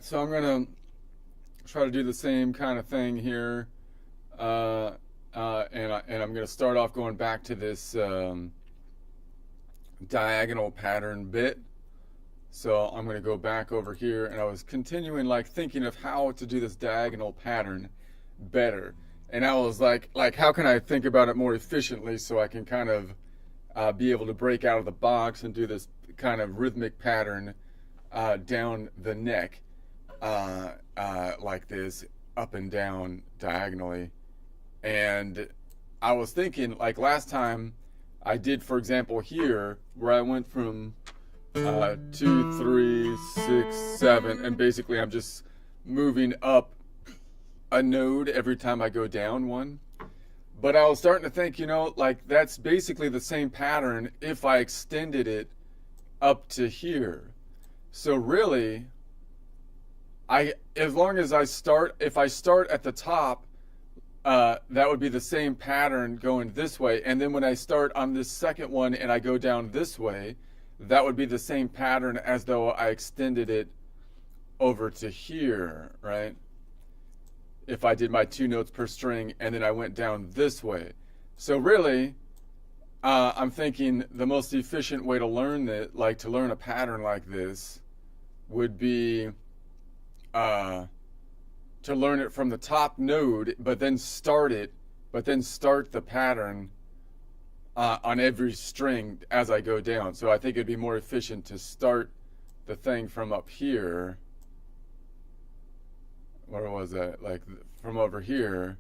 So I'm gonna try to do the same kind of thing here, and I'm gonna start off going back to this diagonal pattern bit. So I'm gonna go back over here, and I was continuing like thinking of how to do this diagonal pattern better, and I was like how can I think about it more efficiently so I can kind of be able to break out of the box and do this kind of rhythmic pattern down the neck like this, up and down diagonally. And I was thinking, like last time I did, for example, here, where I went from 2, 3, 6, 7, and basically I'm just moving up a node every time I go down one. But I was starting to think, like that's basically the same pattern if I extended it up to here. So really, as long as if I start at the top, that would be the same pattern going this way. And then when I start on this second one and I go down this way, that would be the same pattern as though I extended it over to here, right? If I did my 2 notes per string and then I went down this way. So really, I'm thinking the most efficient way to learn that, like to learn a pattern like this, would be to learn it from the top node, but then start the pattern on every string as I go down. So I think it'd be more efficient to start the thing from up here. Where was that? Like from over here,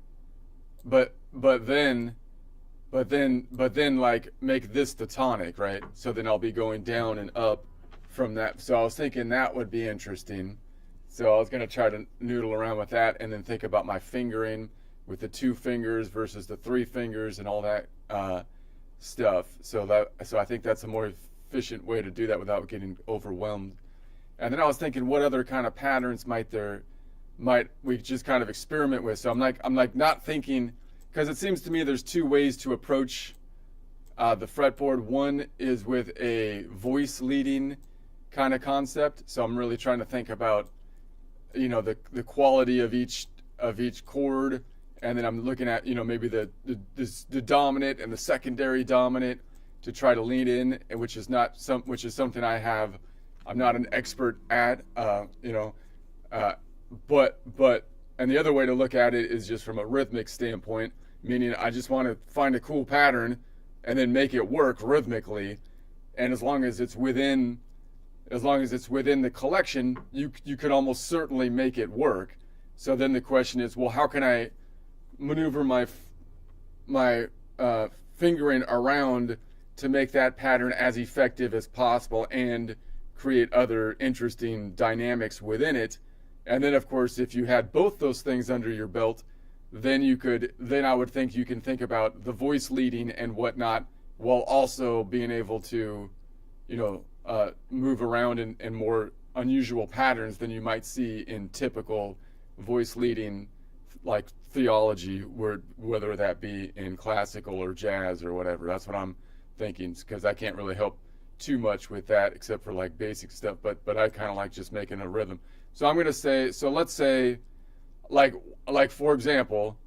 but then like make this the tonic, right? So then I'll be going down and up from that. So I was thinking that would be interesting. So I was going to try to noodle around with that and then think about my fingering with the 2 fingers versus the 3 fingers and all that stuff. So I think that's a more efficient way to do that without getting overwhelmed. And then I was thinking, what other kind of patterns might we just kind of experiment with? So I'm like not thinking, because it seems to me there's 2 ways to approach the fretboard. One is with a voice leading kind of concept. So I'm really trying to think about the quality of each chord, and then I'm looking at maybe the dominant and the secondary dominant to try to lean in, which is something I'm not an expert at, but and the other way to look at it is just from a rhythmic standpoint, meaning I just want to find a cool pattern and then make it work rhythmically, and as long as it's within the collection, you could almost certainly make it work. So then the question is, well, how can I maneuver my fingering around to make that pattern as effective as possible and create other interesting dynamics within it? And then, of course, if you had both those things under your belt, then I would think you can think about the voice leading and whatnot, while also being able to, move around in more unusual patterns than you might see in typical voice leading, like theology, whether that be in classical or jazz or whatever. That's what I'm thinking, because I can't really help too much with that except for like basic stuff, but I kind of like just making a rhythm. So I'm going to say, so let's say, like for example,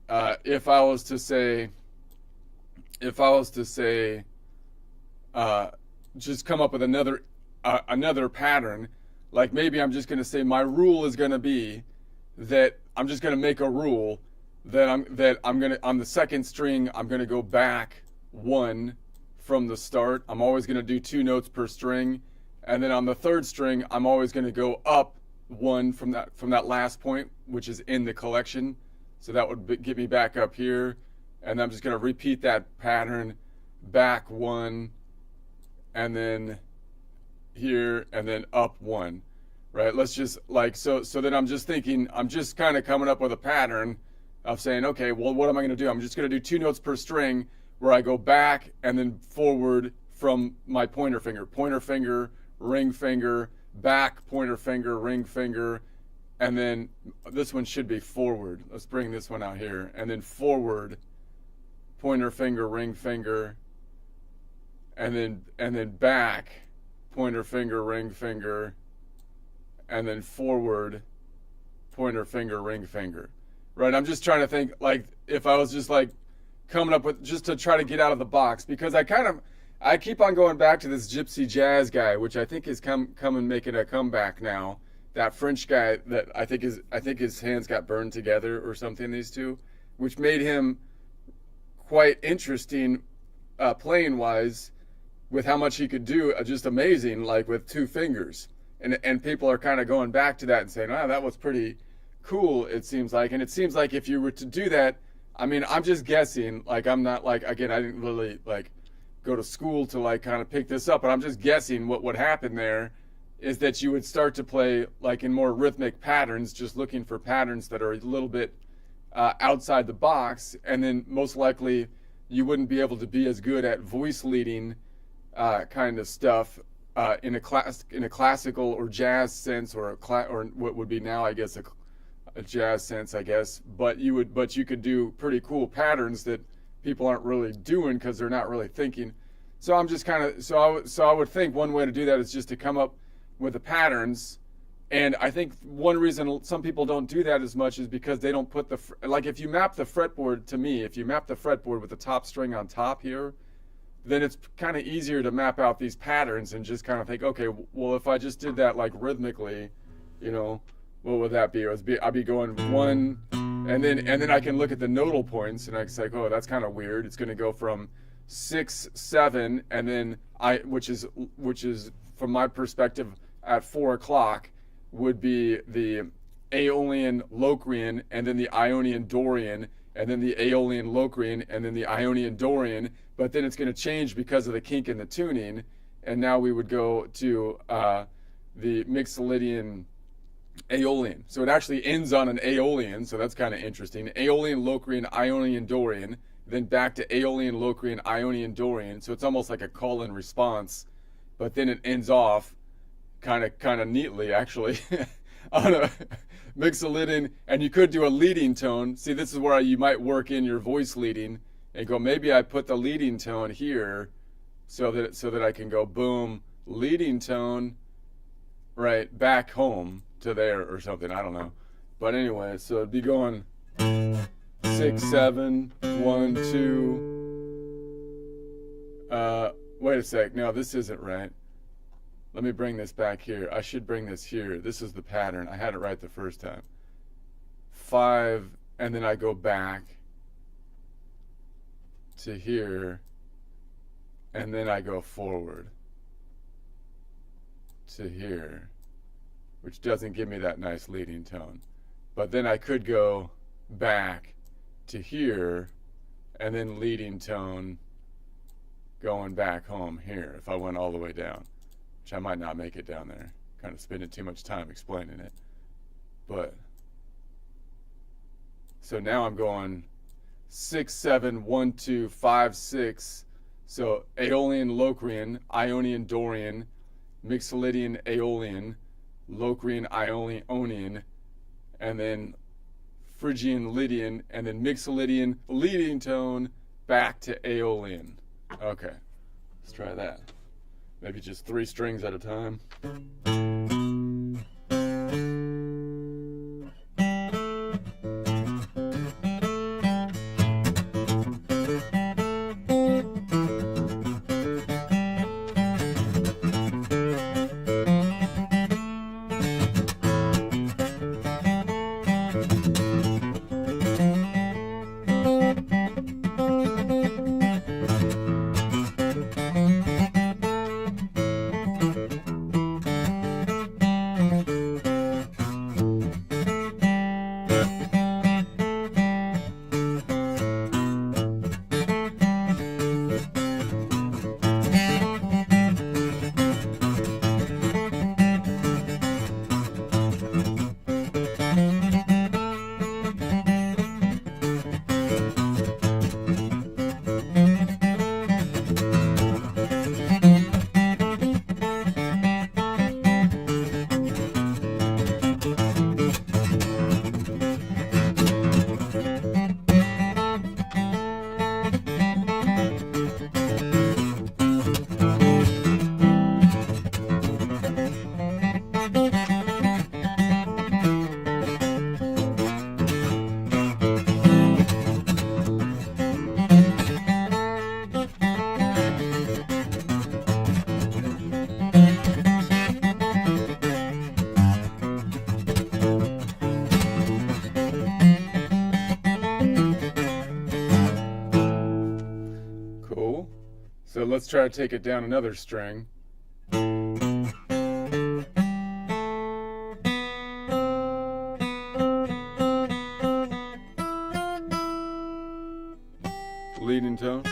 if I was to say, just come up with another pattern, like maybe I'm just going to say my rule is going to be that I'm just going to make a rule that I'm going to, on the second string, I'm going to go back 1 from the start. I'm always going to do 2 notes per string. And then on the third string, I'm always going to go up 1 from that last point, which is in the collection. So that would get me back up here. And I'm just going to repeat that pattern, back 1, and then here, and then up 1, right? Let's just so then I'm just thinking, I'm just kind of coming up with a pattern of saying, okay, well, what am I going to do? I'm just going to do 2 notes per string where I go back and then forward from my pointer finger, ring finger, back, pointer finger, ring finger, and then this one should be forward. Let's bring this one out here, and then forward, pointer finger, ring finger, and then back, pointer finger, ring finger, and then forward, pointer finger, ring finger. Right? I'm just trying to think, like, if I was just like coming up with, just to try to get out of the box, because I keep on going back to this gypsy jazz guy, which I think is coming making a comeback now. That French guy that I think his hands got burned together or something, these two, which made him quite interesting playing wise, with how much he could do, just amazing, like with two fingers. And people are kind of going back to that and saying, wow, that was pretty cool, it seems like. And it seems like if you were to do that, I mean, I'm just guessing, like, I'm not like, again, I didn't really like go to school to like kind of pick this up, but I'm just guessing what would happen there is that you would start to play like in more rhythmic patterns, just looking for patterns that are a little bit outside the box, and then most likely you wouldn't be able to be as good at voice leading kind of stuff in a classical or jazz sense, or or what would be now, I guess, a jazz sense, I guess. But you could do pretty cool patterns that people aren't really doing because they're not really thinking. So I'm just kind of so I would think one way to do that is just to come up with the patterns. And I think one reason some people don't do that as much is because they don't put like, if you map the fretboard, to me, if you map the fretboard with the top string on top here, then it's kind of easier to map out these patterns and just kind of think, okay, well, if I just did that like rhythmically, what would that be? I'd be going one, and then I can look at the nodal points and I can say, oh, that's kind of weird. It's going to go from 6, 7, and then which is from my perspective at 4 o'clock would be the Aeolian Locrian, and then the Ionian Dorian, and then the Aeolian Locrian, and then the Ionian Dorian. But then it's going to change because of the kink in the tuning, and now we would go to the Mixolydian Aeolian. So it actually ends on an Aeolian, so that's kind of interesting. Aeolian Locrian, Ionian Dorian, then back to Aeolian Locrian, Ionian Dorian. So it's almost like a call and response, but then it ends off kind of neatly, actually, on a Mixolydian. And you could do a leading tone. See, this is where you might work in your voice leading and go, maybe I put the leading tone here so that I can go boom, leading tone, right, back home to there or something. I don't know. But anyway, so it'd be going 6, 7, 1, 2. Wait a sec. No, this isn't right. Let me bring this back here. I should bring this here. This is the pattern. I had it right the first time. 5, and then I go back to here, and then I go forward to here, which doesn't give me that nice leading tone. But then I could go back to here, and then leading tone going back home here if I went all the way down, which I might not make it down there. Kind of spending too much time explaining it. But so now I'm going 6, 7, 1, 2, 5, 6. So Aeolian Locrian, Ionian Dorian, Mixolydian Aeolian, Locrian Ionian, and then Phrygian Lydian, and then Mixolydian leading tone back to Aeolian. Okay, let's try that. Maybe just 3 strings at a time. let's try to take it down another string. Leading tone.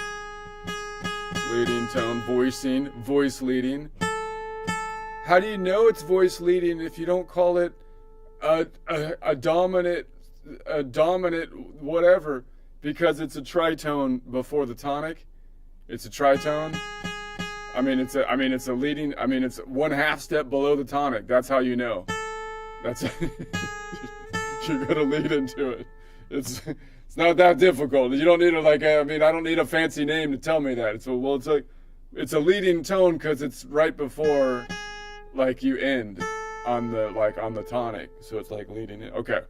Leading tone, voicing, voice leading. How do you know it's voice leading if you don't call it a dominant whatever? Because it's a tritone before the tonic. It's a tritone. It's a leading. It's 1/2 step below the tonic. That's how you know. That's you're gonna lead into it. It's not that difficult. You don't need to I don't need a fancy name to tell me that. It's a leading tone because it's right before you end on the tonic. So it's leading in. Okay.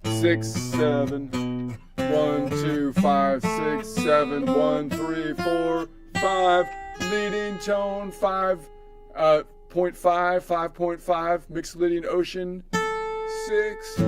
6, 7, 1, 2, 5, 6, 7, 1, 3, 4, 5. Leading tone 5.5, 5.5. Mixed leading ocean 6.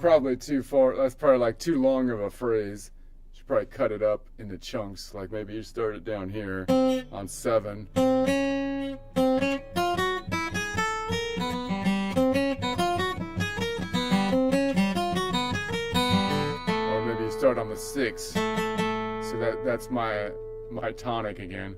Probably too far. That's probably too long of a phrase. Should probably cut it up into chunks. Maybe you start it down here on 7. Or maybe you start on the 6. So that's my tonic again.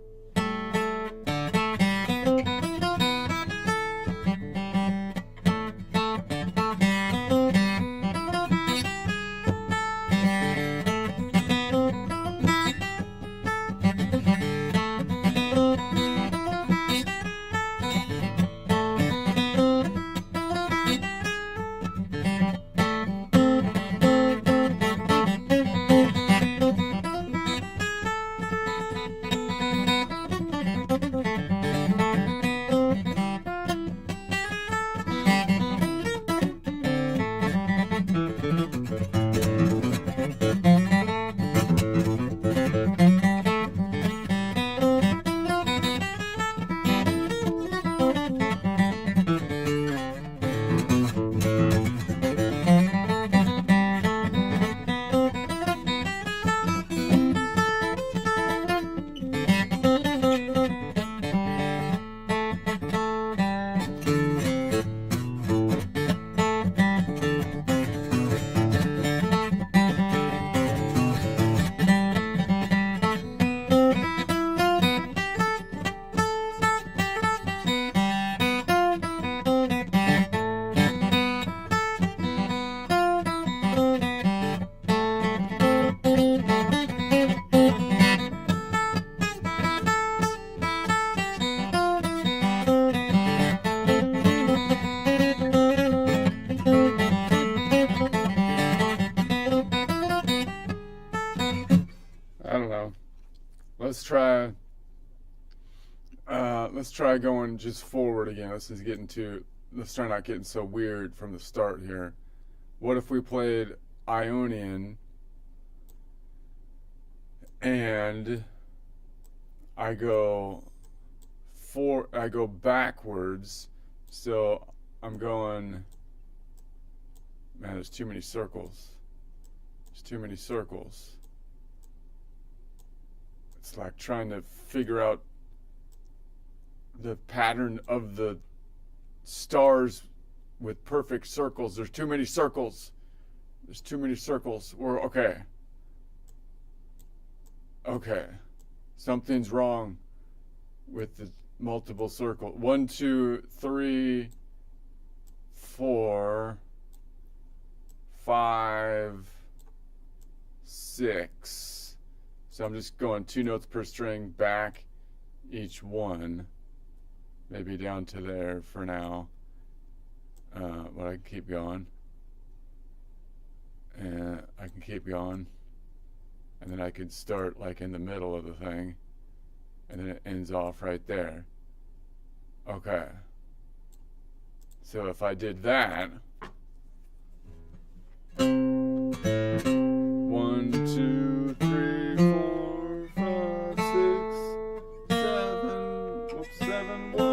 Let's try going just forward again. Let's try not getting so weird from the start here. What if we played Ionian and I go backwards, so I'm going, man, there's too many circles. There's too many circles. It's like trying to figure out the pattern of the stars with perfect circles. There's too many circles. There's too many circles. We're okay. Okay. Something's wrong with the multiple circle. 1, 2, 3, 4, 5, 6. So I'm just going 2 notes per string back each one. Maybe down to there for now. But I can keep going. And I can keep going. And then I could start like in the middle of the thing. And then it ends off right there. Okay. So if I did that. 1, 2, 3, 4, 5, 6, 7. Oops, 7, 1.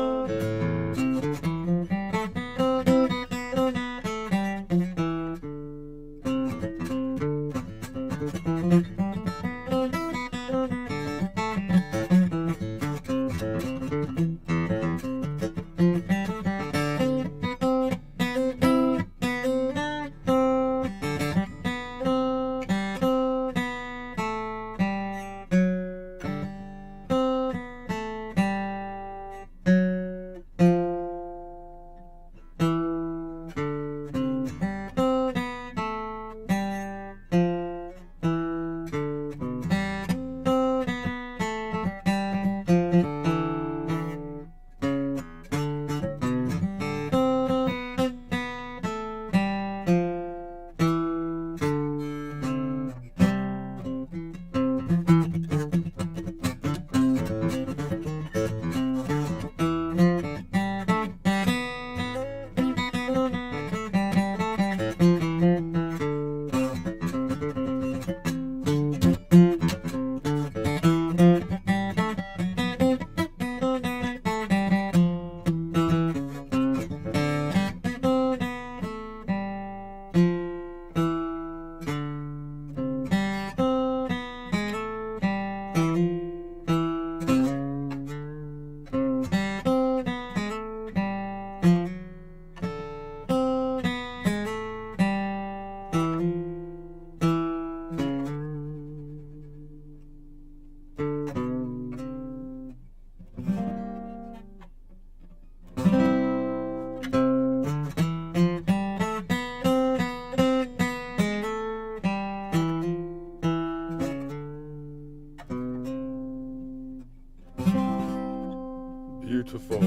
Beautiful.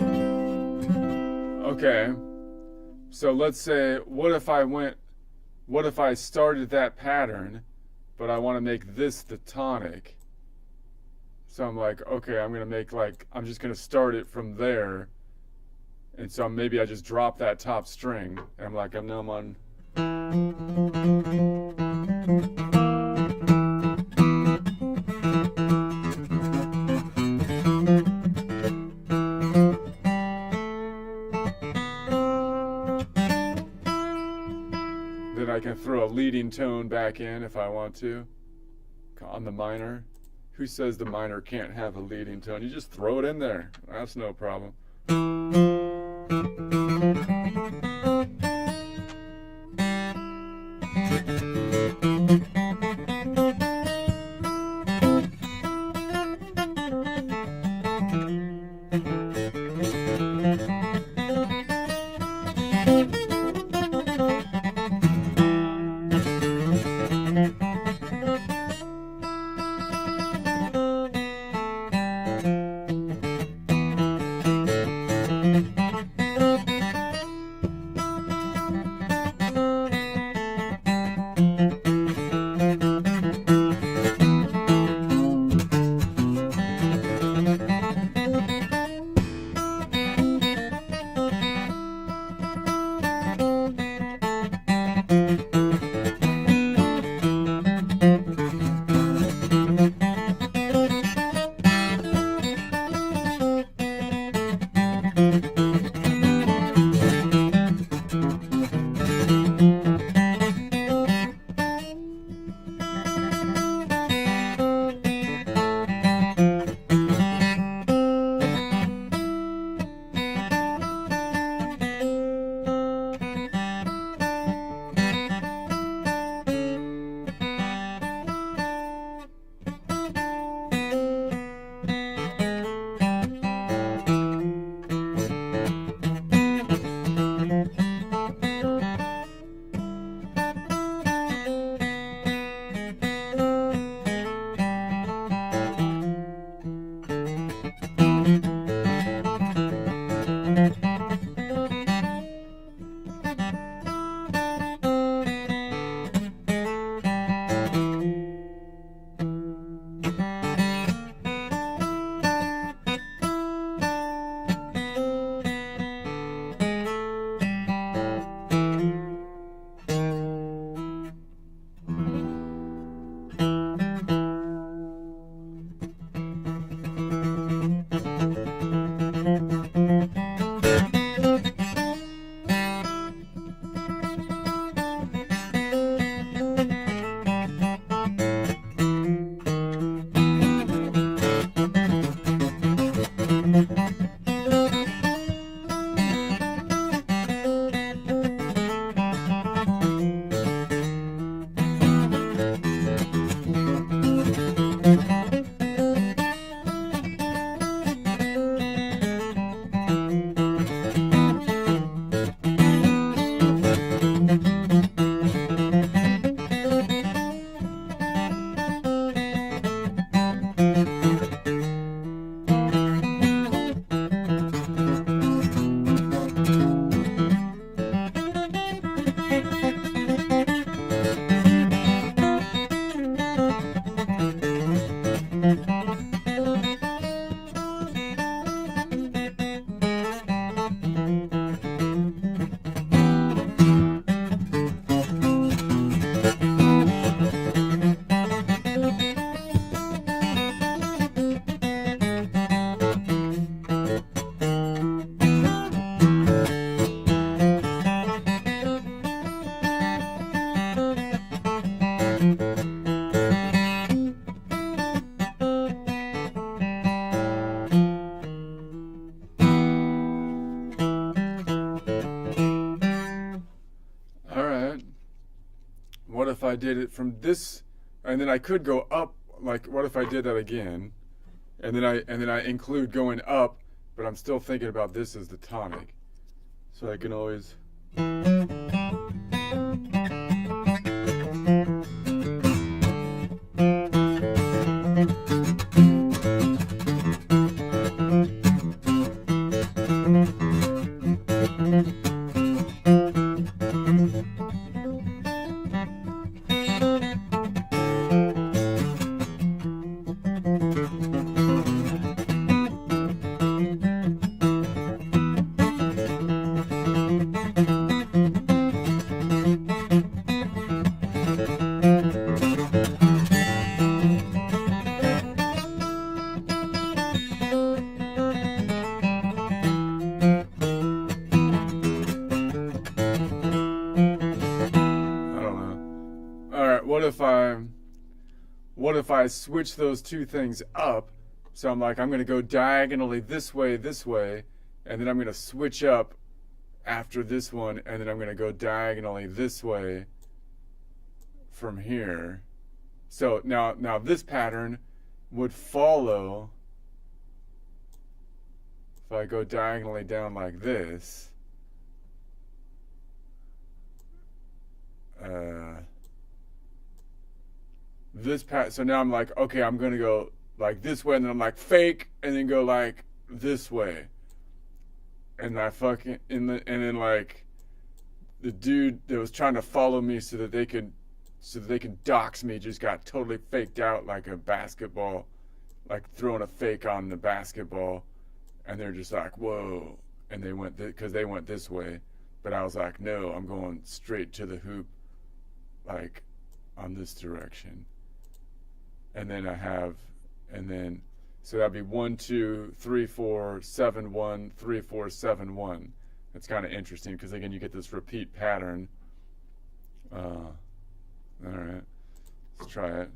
Okay. So let's say, what if I started that pattern, but I want to make this the tonic? So I'm like, okay, I'm just going to start it from there. And so maybe I just drop that top string. And I'm like, now I'm on. Then I can throw a leading tone back in if I want to on the minor. Who says the minor can't have a leading tone? You just throw it in there. That's no problem. All right. What if I did it from this, and then I could go up? Like, what if I did that again, and then I include going up, but I'm still thinking about this as the tonic, so I can always. What if I switch those two things up? So I'm like, I'm going to go diagonally this way, and then I'm going to switch up after this one, and then I'm going to go diagonally this way from here. So now this pattern would follow if I go diagonally down like this. So now I'm like, okay, I'm gonna go like this way, and then I'm like fake, and then go like this way, and and then like the dude that was trying to follow me so that they could dox me just got totally faked out like a basketball, like throwing a fake on the basketball, and they're just like, whoa, and they went because they went this way, but I was like, no, I'm going straight to the hoop, like on this direction. And then So that'd be 1, 2, 3, 4, 7, 1, 3, 4, 7, 1. It's kind of interesting because again you get this repeat pattern. All right, let's try it.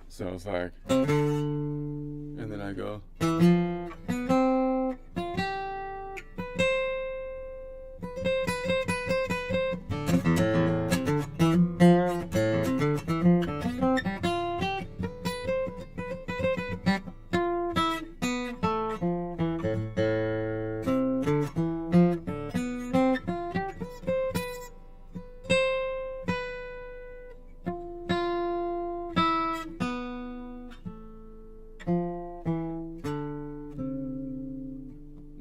So it's like, and then I go.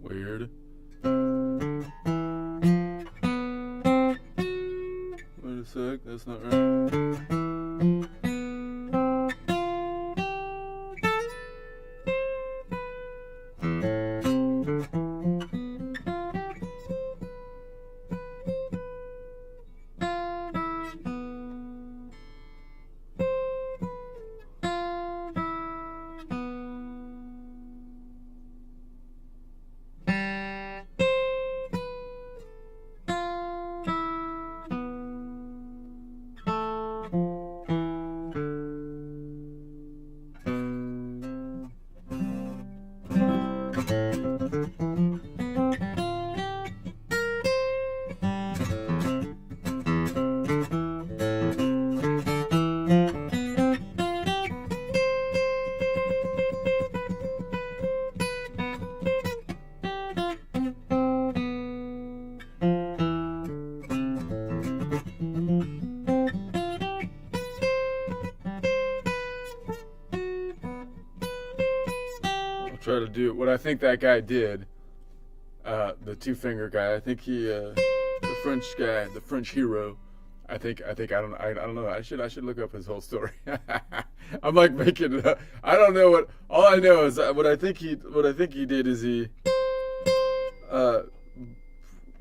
Weird. Wait a sec, that's not right. Try to do what I think that guy did. The two-finger guy. I think he, the French guy, the French hero. I don't know. I should look up his whole story. I'm like making it up. I don't know what. All I know is what I think he did is he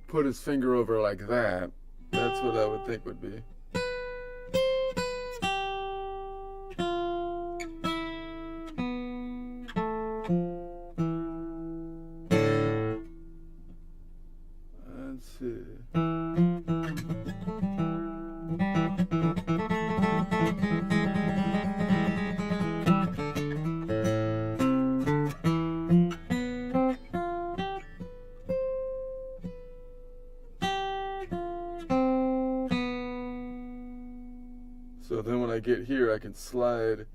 put his finger over like that. That's what I would think would be. Let's see. So then when I get here, I can slide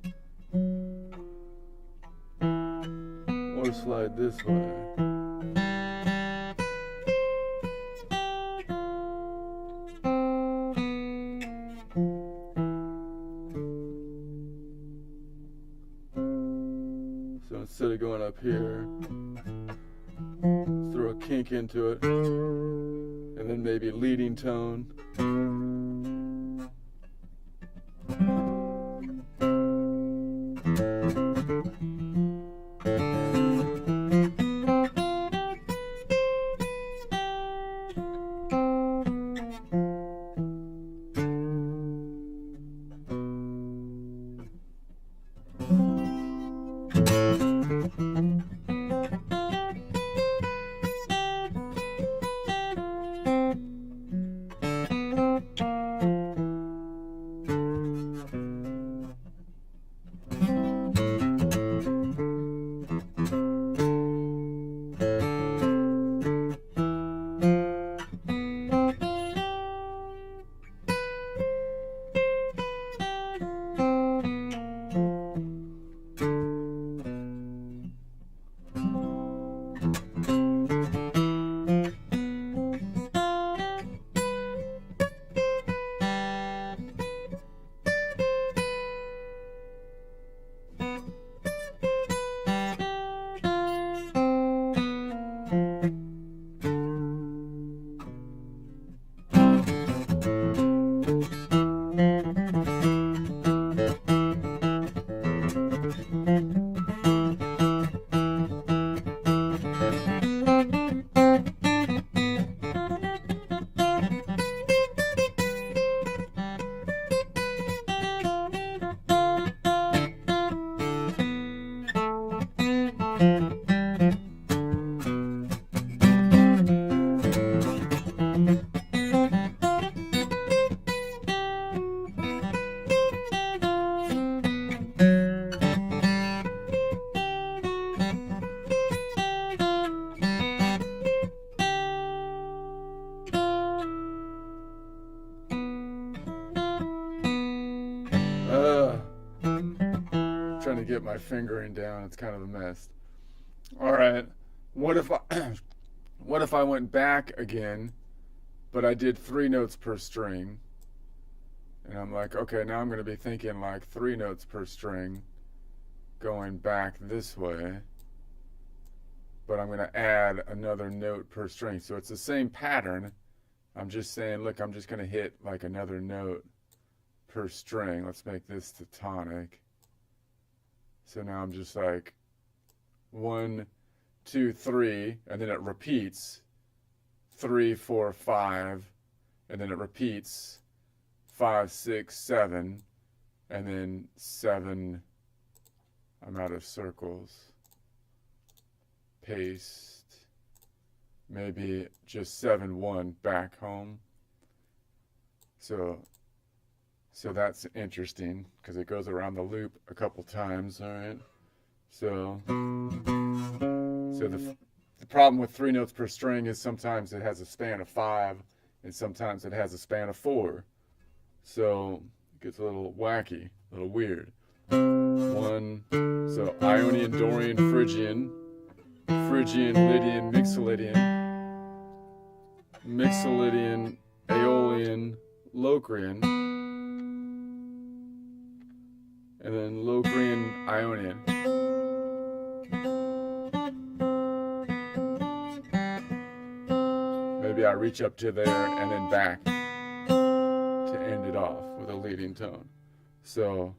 or slide this way. So instead of going up here, let's throw a kink into it, and then maybe leading tone. get my fingering down. It's kind of a mess. All right. What if I what if I went back again, but I did 3 notes per string? And I'm like, okay, now I'm going to be thinking like 3 notes per string going back this way. But I'm going to add another note per string. So it's the same pattern. I'm just saying, look, I'm just going to hit like another note per string. Let's make this the tonic. So now I'm just like 1, 2, 3, and then it repeats 3, 4, 5, and then it repeats 5, 6, 7, and then 7. I'm out of circles. Paste. Maybe just 7, 1 back home. So that's interesting because it goes around the loop a couple times. All right. So the problem with 3 notes per string is sometimes it has a span of 5 and sometimes it has a span of 4. So it gets a little wacky, a little weird. 1, so Ionian, Dorian, Phrygian, Lydian, Mixolydian, Aeolian, Locrian, and then Locrian, Ionian. Maybe I reach up to there and then back to end it off with a leading tone. So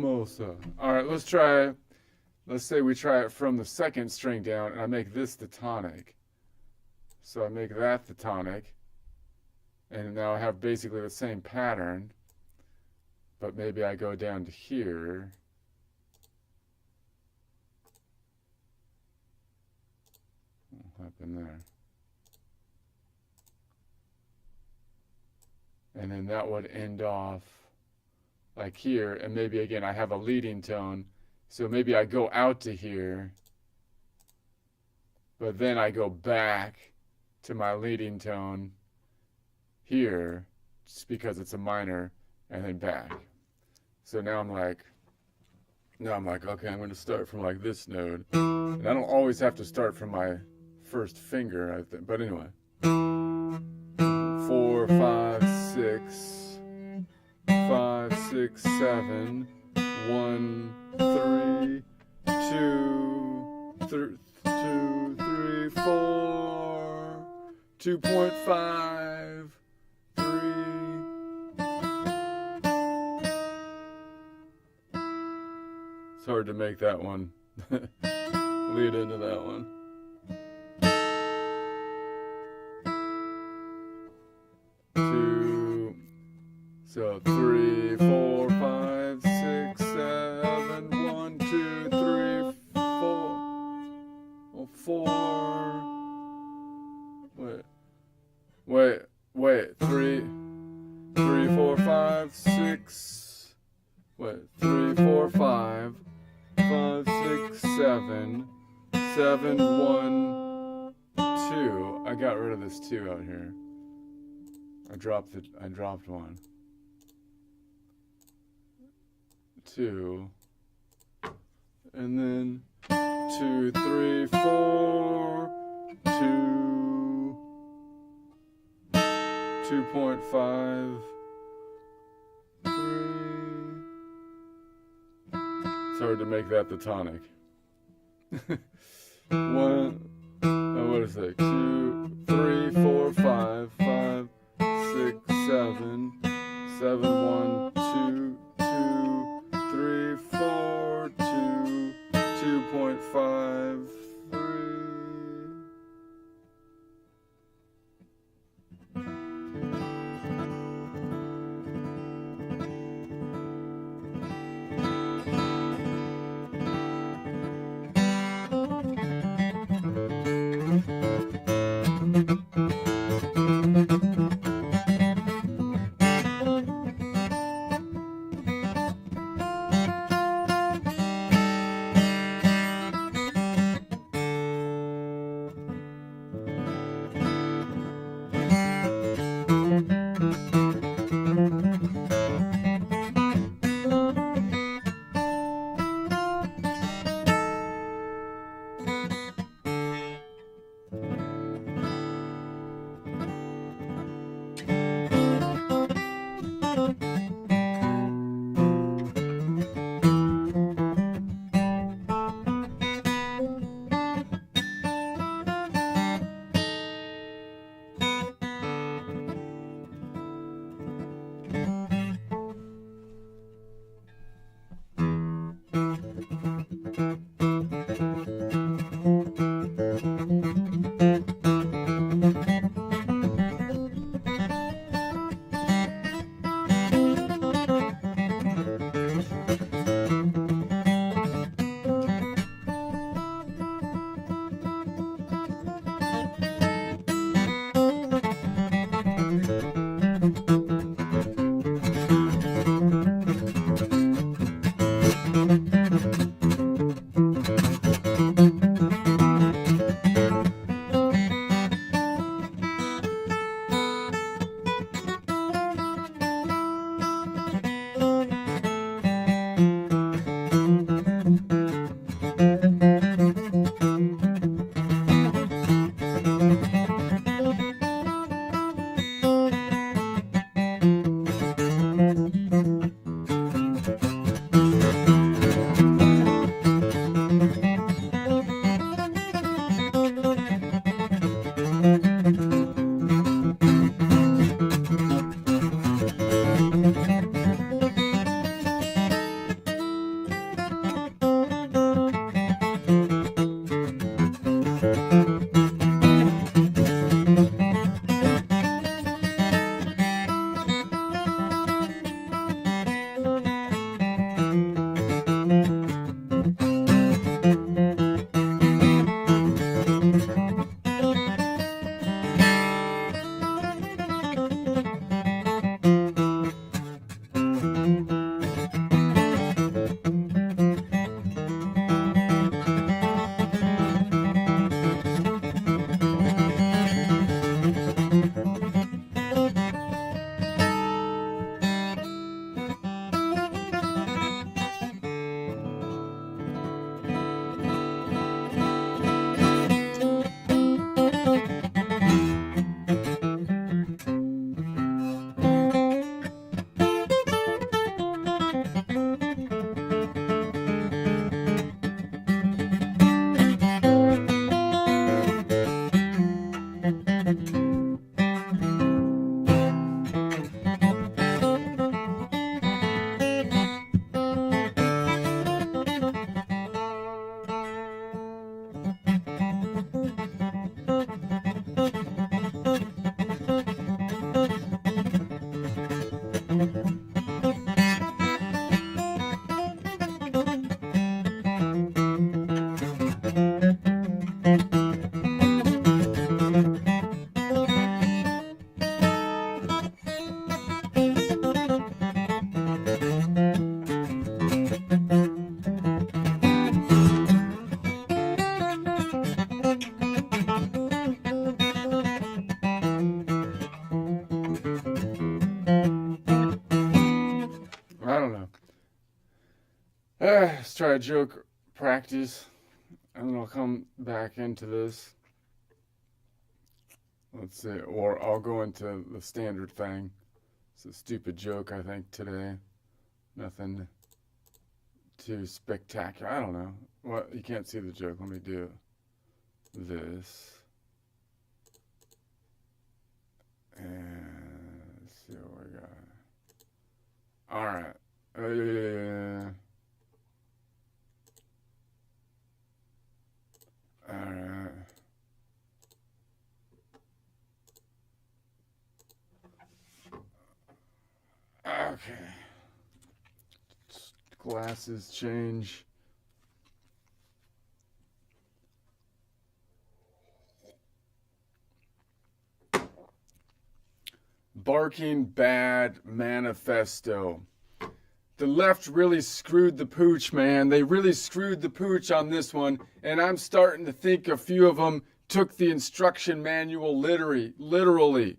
mimosa. All right, let's try. Let's say we try it from the second string down, and I make this the tonic. So I make that the tonic, and now I have basically the same pattern, but maybe I go down to here. What happened there? And then that would end off like here, and maybe again I have a leading tone, so maybe I go out to here, but then I go back to my leading tone here, just because it's a minor, and then back. So now I'm like, okay, I'm going to start from like this node, and I don't always have to start from my first finger, I think, but anyway. 4, 5, 6, 5, 6, 7, 1, 3, 2, 3, 4, 2.5, 3. It's hard to make that one lead into that one. So 3, 4, 5, 6, 7, 1, 2, 3, 4. Oh, 4. Wait. 3, 4, 5, 6. Wait, 3, 4, 5, 5, 6, 7, 7, 1, 2. I got rid of this 2 out here. I dropped one. 2, and then 2, 3, 4, 2, 2.5, 3. It's hard to make that the tonic. 1, what is that? 2, 3, 4, 5, 5, 6, 7, 7, 1, 2, 3, 4, 2, 2.5, 3. Let's try a joke practice, and then I'll come back into this. Let's see, or I'll go into the standard thing. It's a stupid joke, I think, today. Nothing too spectacular. I don't know. Well, you can't see the joke. Let me do this. And let's see what we got. All right. All right. Okay. Glasses change. Barking Bad Manifesto. The left really screwed the pooch, man. They really screwed the pooch on this one, and I'm starting to think a few of them took the instruction manual literally.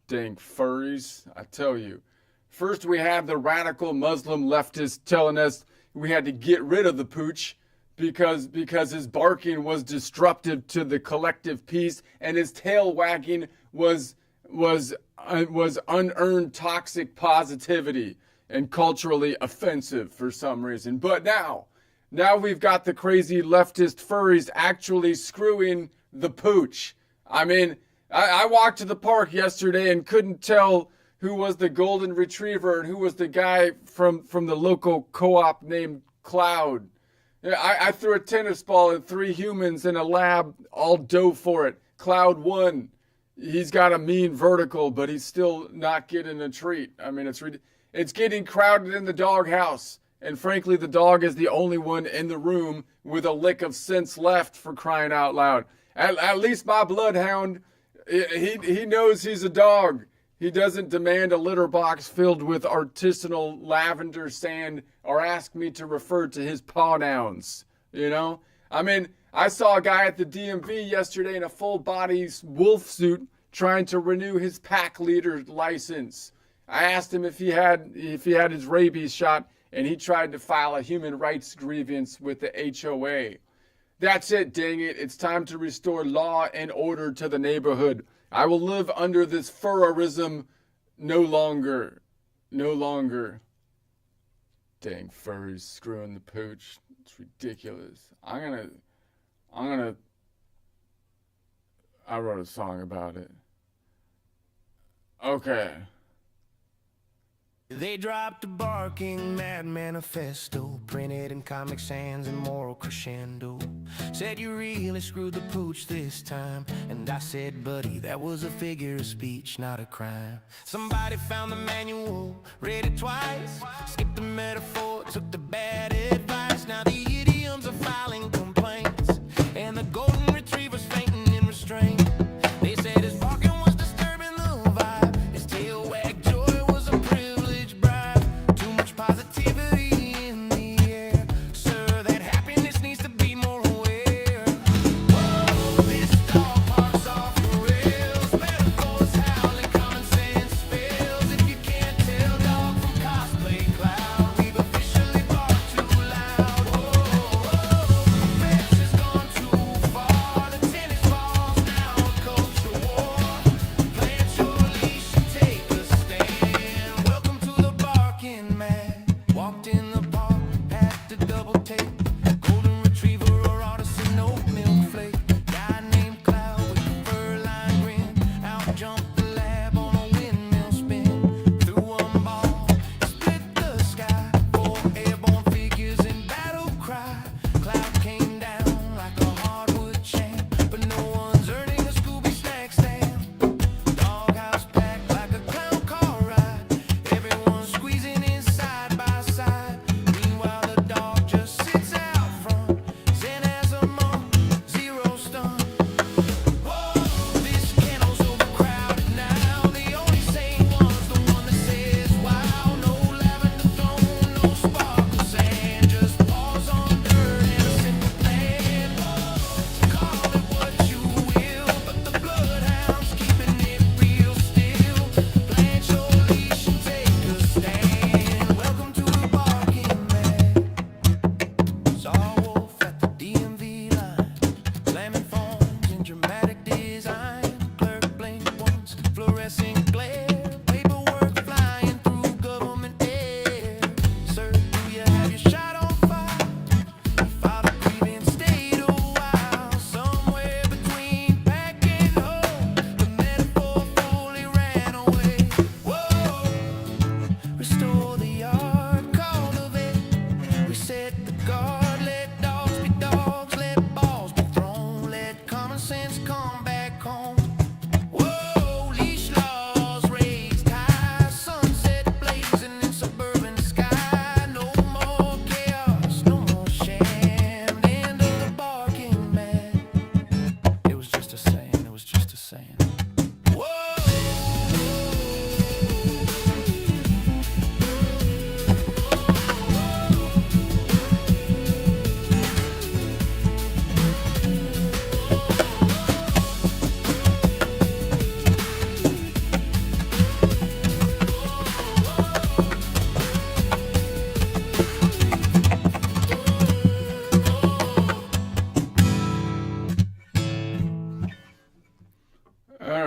Dang furries, I tell you. First, we had the radical Muslim leftists telling us we had to get rid of the pooch because his barking was disruptive to the collective peace, and his tail wagging was unearned toxic positivity and culturally offensive for some reason. But now we've got the crazy leftist furries actually screwing the pooch. I mean, I walked to the park yesterday and couldn't tell who was the golden retriever and who was the guy from the local co-op named Cloud. I threw a tennis ball at 3 humans in a lab, all dove for it. Cloud won. He's got a mean vertical, but he's still not getting a treat. I mean, it's getting crowded in the doghouse. And frankly, the dog is the only one in the room with a lick of sense left, for crying out loud. At least my bloodhound, he knows he's a dog. He doesn't demand a litter box filled with artisanal lavender sand or ask me to refer to his pronouns, you know? I mean, I saw a guy at the DMV yesterday in a full-body wolf suit trying to renew his pack leader license. I asked him if he had his rabies shot, and he tried to file a human rights grievance with the HOA. That's it, dang it. It's time to restore law and order to the neighborhood. I will live under this furrism no longer. No longer. Dang furries screwing the pooch. It's ridiculous. I wrote a song about it. Okay. They dropped a barking mad manifesto, printed in Comic Sans and moral crescendo. Said you really screwed the pooch this time, and I said, buddy, that was a figure of speech, not a crime. Somebody found the manual, read it twice, skipped the metaphor, took the bad advice. Now the idioms are filing complaints, and the golden retriever's fainting in restraint. They said his barking was disturbing the vibe, his tail wagged joy was a privilege bribe. Too much positivity in the air, sir, that happiness needs to be more aware. Whoa, this dog park's off the rails, metaphors howling, common sense fails. If you can't tell dog from cosplay cloud, we've officially barked too loud. Whoa.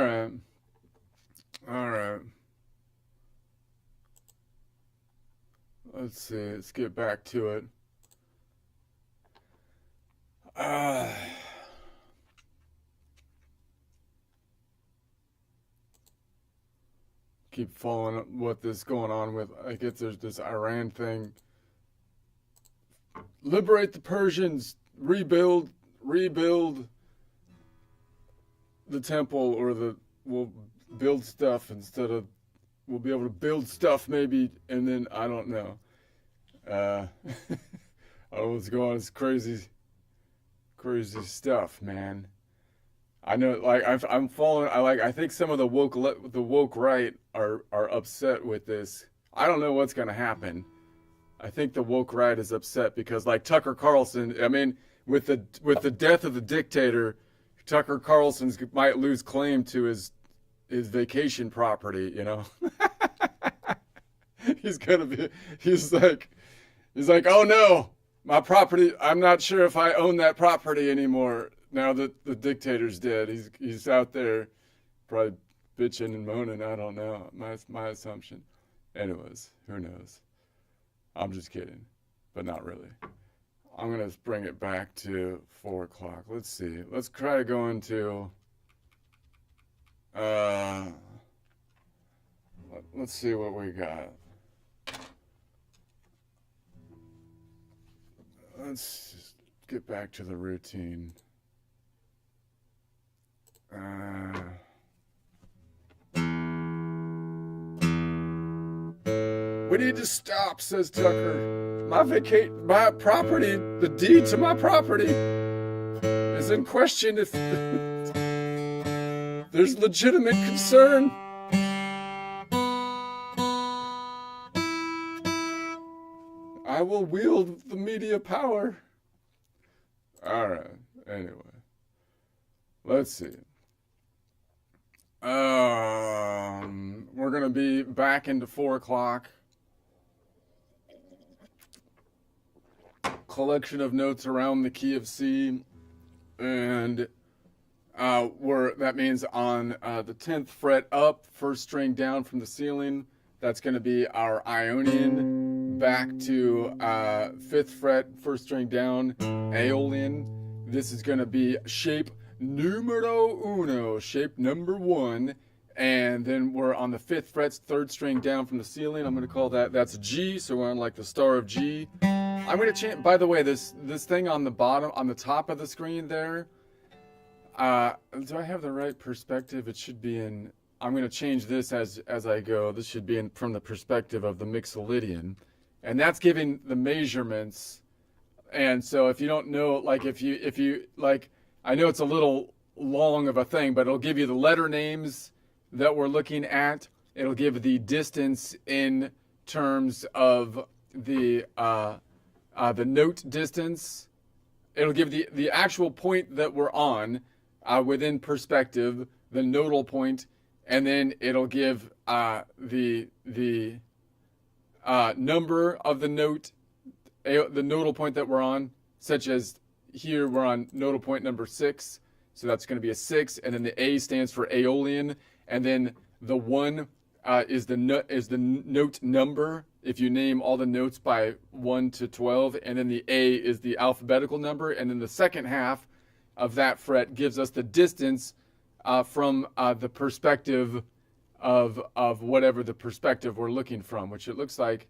right. All right. Let's see. Let's get back to it. Uh, keep following what this going on with. I guess there's this Iran thing. Liberate the Persians. Rebuild the temple, or we'll build stuff instead of, we'll be able to build stuff maybe, and then I don't know. I don't know what's going on. It's crazy stuff, man. I know, like I'm following. I think some of the woke right are upset with this. I don't know what's gonna happen. I think the woke right is upset because, like, Tucker Carlson. I mean, with the death of the dictator, Tucker Carlson might lose claim to his vacation property. You know, He's like, oh no, my property. I'm not sure if I own that property anymore now that the dictator's dead. He's out there probably bitching and moaning. I don't know. My assumption. Anyways, who knows? I'm just kidding, but not really. I'm gonna bring it back to 4 o'clock. Let's see. Let's try to go into. Let's see what we got. Let's just get back to the routine. We need to stop, says Tucker. My property, the deed to my property, is in question if there's legitimate concern. I will wield the media power. All right. Anyway, let's see. We're gonna be back into 4 o'clock. Collection of notes around the key of C, and that means on the 10th fret up, first string down from the ceiling. That's going to be our Ionian. Back to 5th fret, first string down, Aeolian. This is going to be shape numero uno, shape number 1. And then we're on the 5th fret, 3rd string down from the ceiling. I'm going to call that's G, so we're on like the star of G. I'm going to change, by the way, this thing on the bottom, on the top of the screen there, do I have the right perspective? It should be in, I'm going to change this as I go. This should be in from the perspective of the Mixolydian. And that's giving the measurements. And so if you don't know, like if you like, I know it's a little long of a thing, but it'll give you the letter names that we're looking at. It'll give the distance in terms of the note distance. It'll give the actual point that we're on within perspective, the nodal point, and then it'll give the number of the note, the nodal point that we're on, such as here we're on nodal point number 6, so that's going to be a 6, and then the A stands for Aeolian, and then the 1 is the note number. If you name all the notes by 1 to 12, and then the A is the alphabetical number, and then the second half of that fret gives us the distance from the perspective of whatever the perspective we're looking from, which it looks like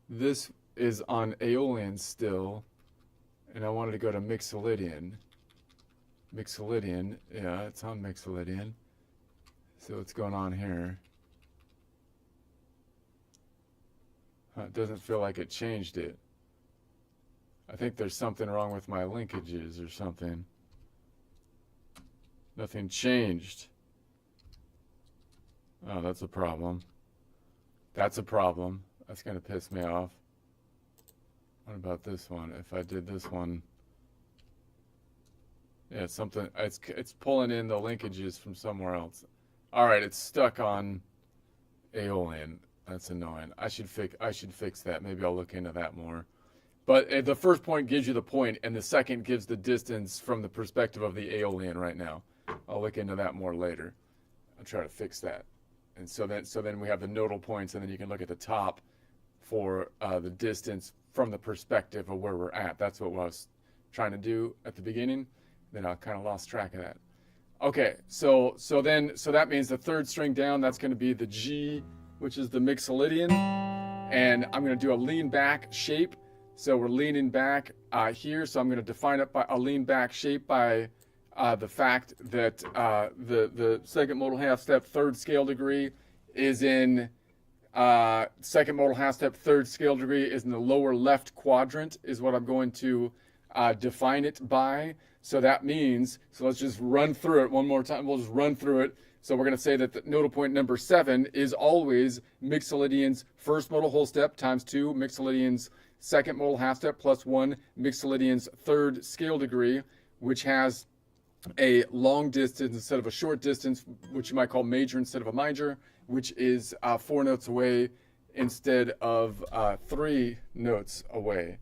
this is on Aeolian still, and I wanted to go to Mixolydian. Mixolydian, yeah, it's on Mixolydian. So what's going on here? It doesn't feel like it changed it. I think there's something wrong with my linkages or something. Nothing changed. Oh, that's a problem. That's a problem. That's going to piss me off. What about this one? If I did this one... Yeah, something... It's pulling in the linkages from somewhere else. Alright, it's stuck on Aeolian. That's annoying. I should fix that. Maybe I'll look into that more. But the first point gives you the point, and the second gives the distance from the perspective of the Aeolian right now. I'll look into that more later. I'll try to fix that. And so then we have the nodal points, and then you can look at the top for the distance from the perspective of where we're at. That's what I was trying to do at the beginning. Then I kind of lost track of that. Okay, so that means the third string down, that's going to be the G, which is the Mixolydian. And I'm going to do a lean back shape. So we're leaning back here. So I'm going to define it by a lean back shape by the fact that the second modal half step third scale degree is in second modal half step third scale degree is in the lower left quadrant is what I'm going to define it by. So that means, so let's just run through it one more time. We'll just run through it. So we're going to say that the nodal point number 7 is always Mixolydian's first modal whole step times 2, Mixolydian's second modal half step plus 1, Mixolydian's third scale degree, which has a long distance instead of a short distance, which you might call major instead of a minor, which is 4 notes away instead of 3 notes away.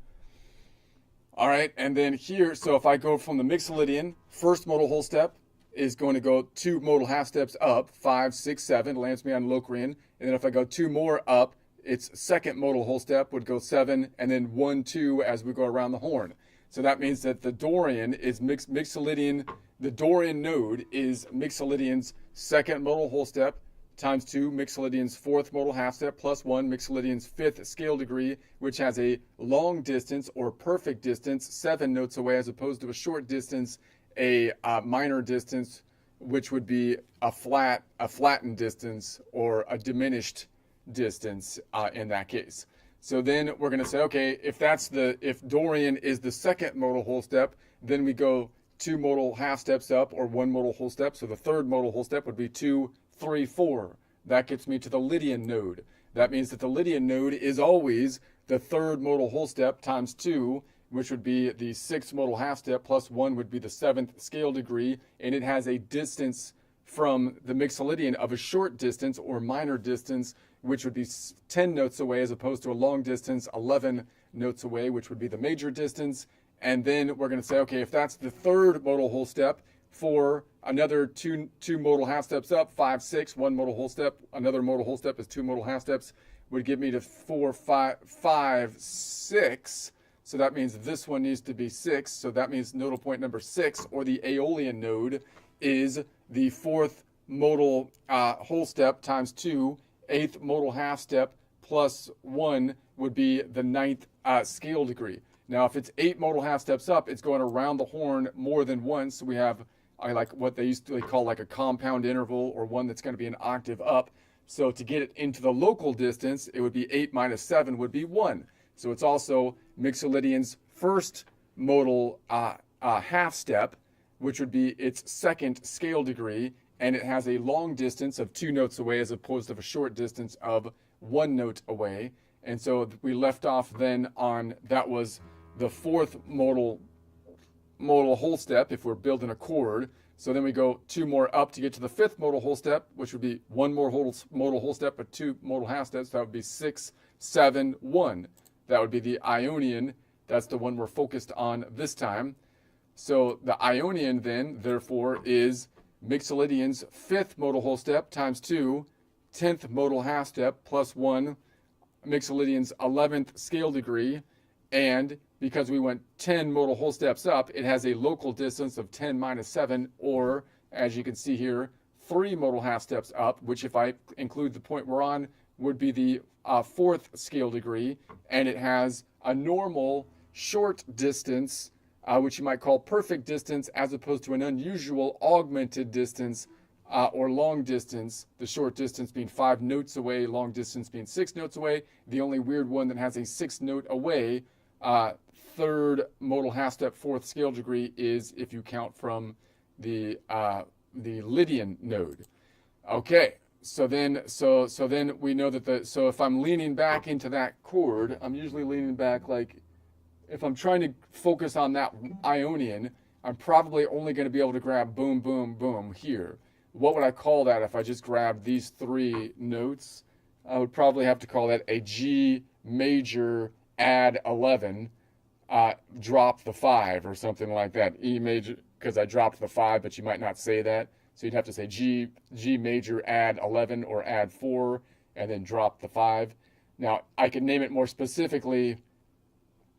All right, and then here, so if I go from the Mixolydian, first modal whole step is going to go 2 modal half steps up, 5, 6, 7, lands me on Locrian. And then if I go 2 more up, its second modal whole step would go 7, and then 1, 2 as we go around the horn. So that means that the Dorian is Mixolydian, the Dorian node is Mixolydian's second modal whole step times 2, Mixolydian's fourth modal half step plus 1, Mixolydian's fifth scale degree, which has a long distance or perfect distance, 7 notes away, as opposed to a short distance, a minor distance, which would be a flattened distance or a diminished distance in that case. So then we're going to say, okay, if Dorian is the second modal whole step, then we go 2 modal half steps up or 1 modal whole step. So the third modal whole step would be 2, 3, 4. That gets me to the Lydian node. That means that the Lydian node is always the third modal whole step times 2, which would be the 6th modal half step plus 1 would be the 7th scale degree, and it has a distance from the Mixolydian of a short distance or minor distance, which would be 10 notes away, as opposed to a long distance, 11 notes away, which would be the major distance. And then we're going to say, okay, if that's the third modal whole step, for another two modal half steps up, 5, 6, 1 modal whole step, another modal whole step is 2 modal half steps, would give me to 4, 5, 6. So that means this one needs to be 6. So that means nodal point number 6, or the Aeolian node, is the 4th modal whole step times 2, 8th modal half step plus 1 would be the 9th scale degree. Now, if it's 8 modal half steps up, it's going around the horn more than once. So we have like what they used to call like a compound interval, or one that's going to be an octave up. So to get it into the local distance, it would be 8 minus 7 would be 1. So it's also Mixolydian's first modal half step, which would be its second scale degree, and it has a long distance of 2 notes away as opposed to a short distance of 1 note away. And so we left off then on, that was the 4th modal whole step if we're building a chord. So then we go 2 more up to get to the 5th modal whole step, which would be 1 more modal whole step, but 2 modal half steps. That would be 6, 7, 1. That would be the Ionian. That's the one we're focused on this time. So the Ionian then, therefore, is Mixolydian's 5th modal whole step times 2, 10th modal half step plus 1, Mixolydian's 11th scale degree, and because we went 10 modal whole steps up, it has a local distance of 10 minus 7, or, as you can see here, 3 modal half steps up, which if I include the point we're on, would be the 4th scale degree, and it has a normal short distance, which you might call perfect distance, as opposed to an unusual augmented distance, or long distance, the short distance being 5 notes away, long distance being 6 notes away. The only weird one that has a 6 note away, 3rd modal half step 4th scale degree, is if you count from the Lydian node. Okay, so then we know that so if I'm leaning back into that chord, I'm usually leaning back, like if I'm trying to focus on that Ionian, I'm probably only going to be able to grab boom, boom, boom here. What would I call that if I just grabbed these 3 notes? I would probably have to call that a G major add 11, drop the 5 or something like that. E major, because I dropped the 5, but you might not say that. So you'd have to say G major add 11 or add 4 and then drop the 5. Now I can name it more specifically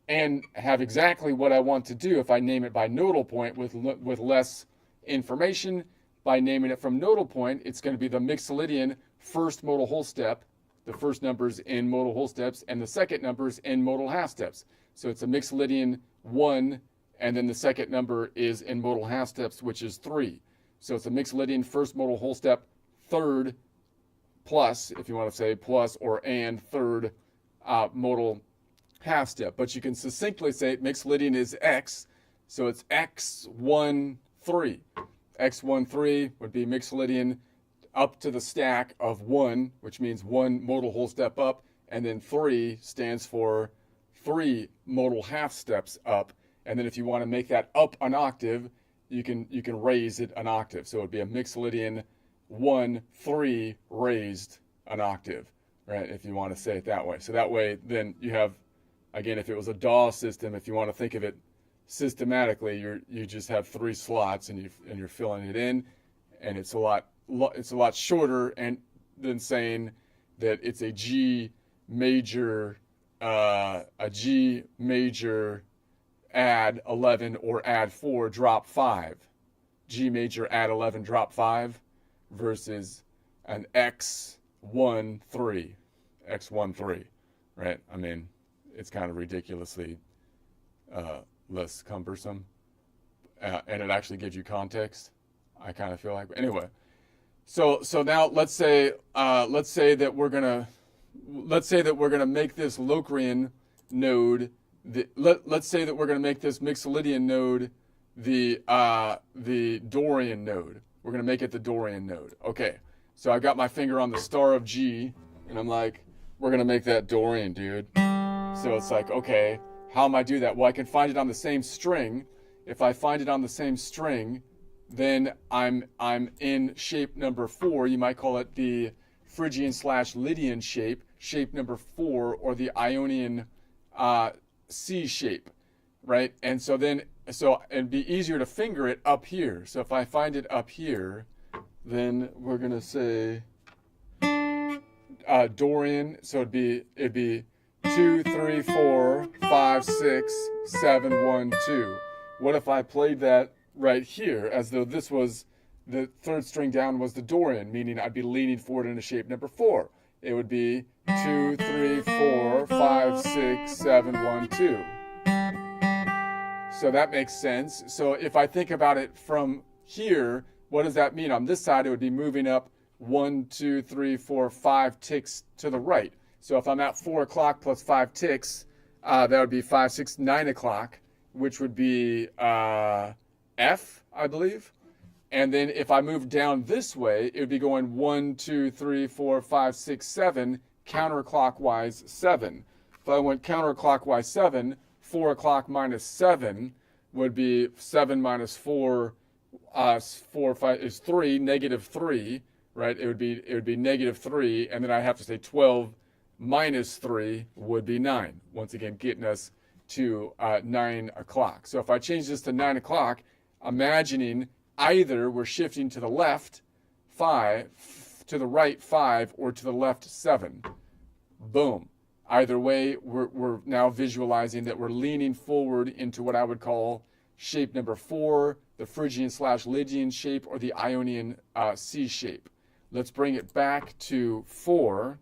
and have exactly what I want to do if I name it by nodal point with less information. By naming it from nodal point, it's going to be the Mixolydian first modal whole step, the first numbers in modal whole steps, and the second numbers in modal half steps. So it's a Mixolydian 1, and then the second number is in modal half steps, which is 3. So it's a Mixolydian first modal whole step, third plus, if you want to say plus or and third modal half step. But you can succinctly say Mixolydian is X, so it's X1, 3. X1, 3 would be Mixolydian up to the stack of 1, which means 1 modal whole step up, and then 3 stands for 3 modal half steps up. And then if you want to make that up an octave, you can raise it an octave. So it would be a Mixolydian 1, 3 raised an octave, right? If you want to say it that way. So that way, then you have, again, if it was a DAW system, if you want to think of it systematically, you just have 3 slots and you're filling it in, and it's a lot shorter and than saying that it's a G major add 11 or add 4 drop 5. G major add 11 drop 5 versus an X1 3, right? I mean, it's kind of ridiculously less cumbersome, and it actually gives you context. I kind of feel like, anyway. So now let's say that we're gonna make this Locrian node. Let's say that we're gonna make this Mixolydian node the Dorian node. We're gonna make it the Dorian node. Okay. So I got my finger on the star of G, and I'm like, we're gonna make that Dorian, dude. So it's like, okay, how am I do that? Well, I can find it on the same string. If I find it on the same string, then I'm in shape number 4. You might call it the Phrygian/Lydian shape number 4, or the Ionian C shape, right? And so it'd be easier to finger it up here. So if I find it up here, then we're gonna say Dorian. So it'd be 2, 3, 4, 5, 6, 7, 1, 2. What if I played that right here as though this was the third string down was the Dorian, meaning I'd be leaning forward into shape number 4. It would be 2, 3, 4, 5, 6, 7, 1, 2. So that makes sense. So if I think about it from here, what does that mean? On this side, it would be moving up 1, 2, 3, 4, 5 ticks to the right. So if I'm at 4 o'clock plus 5 ticks, that would be 5, 6, 9 o'clock, which would be F, I believe. And then if I move down this way, it would be going 1, 2, 3, 4, 5, 6, 7, counterclockwise 7. If I went counterclockwise 7, 4 o'clock minus 7 would be 7 minus 4, 4, 5 is 3, negative 3, right? It would be negative 3, and then I have to say 12 minus 3 would be 9. Once again, getting us to 9 o'clock. So if I change this to 9 o'clock, imagining either we're shifting to the left 5, to the right 5, or to the left 7. Boom. Either way, we're now visualizing that we're leaning forward into what I would call shape number 4, the Phrygian/Lydian shape, or the Ionian C shape. Let's bring it back to 4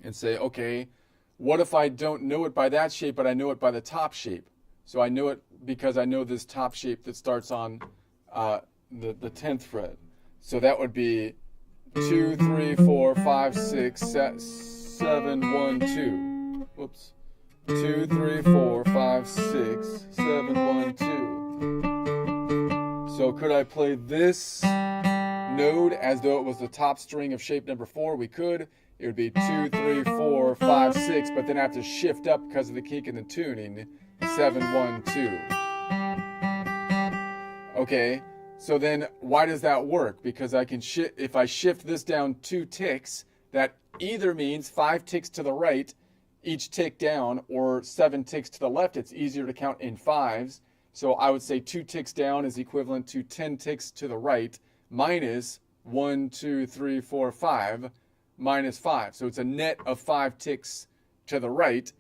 and say, okay, what if I don't know it by that shape, but I know it by the top shape? So I know it because I know this top shape that starts on the 10th fret. So that would be 2, 3, 4, 5, 6, 7, 1, 2. Whoops. 2, 3, 4, 5, 6, 7, 1, 2. So could I play this node as though it was the top string of shape number 4? We could. It would be 2, 3, 4, 5, 6, but then I have to shift up because of the kink in the tuning. 7, 1, 2. Okay, so then why does that work? Because I can if I shift this down 2 ticks, that either means 5 ticks to the right, each tick down, or 7 ticks to the left. It's easier to count in 5s. So I would say 2 ticks down is equivalent to 10 ticks to the right, minus 1, 2, 3, 4, 5 minus 5. So it's a net of 5 ticks to the right.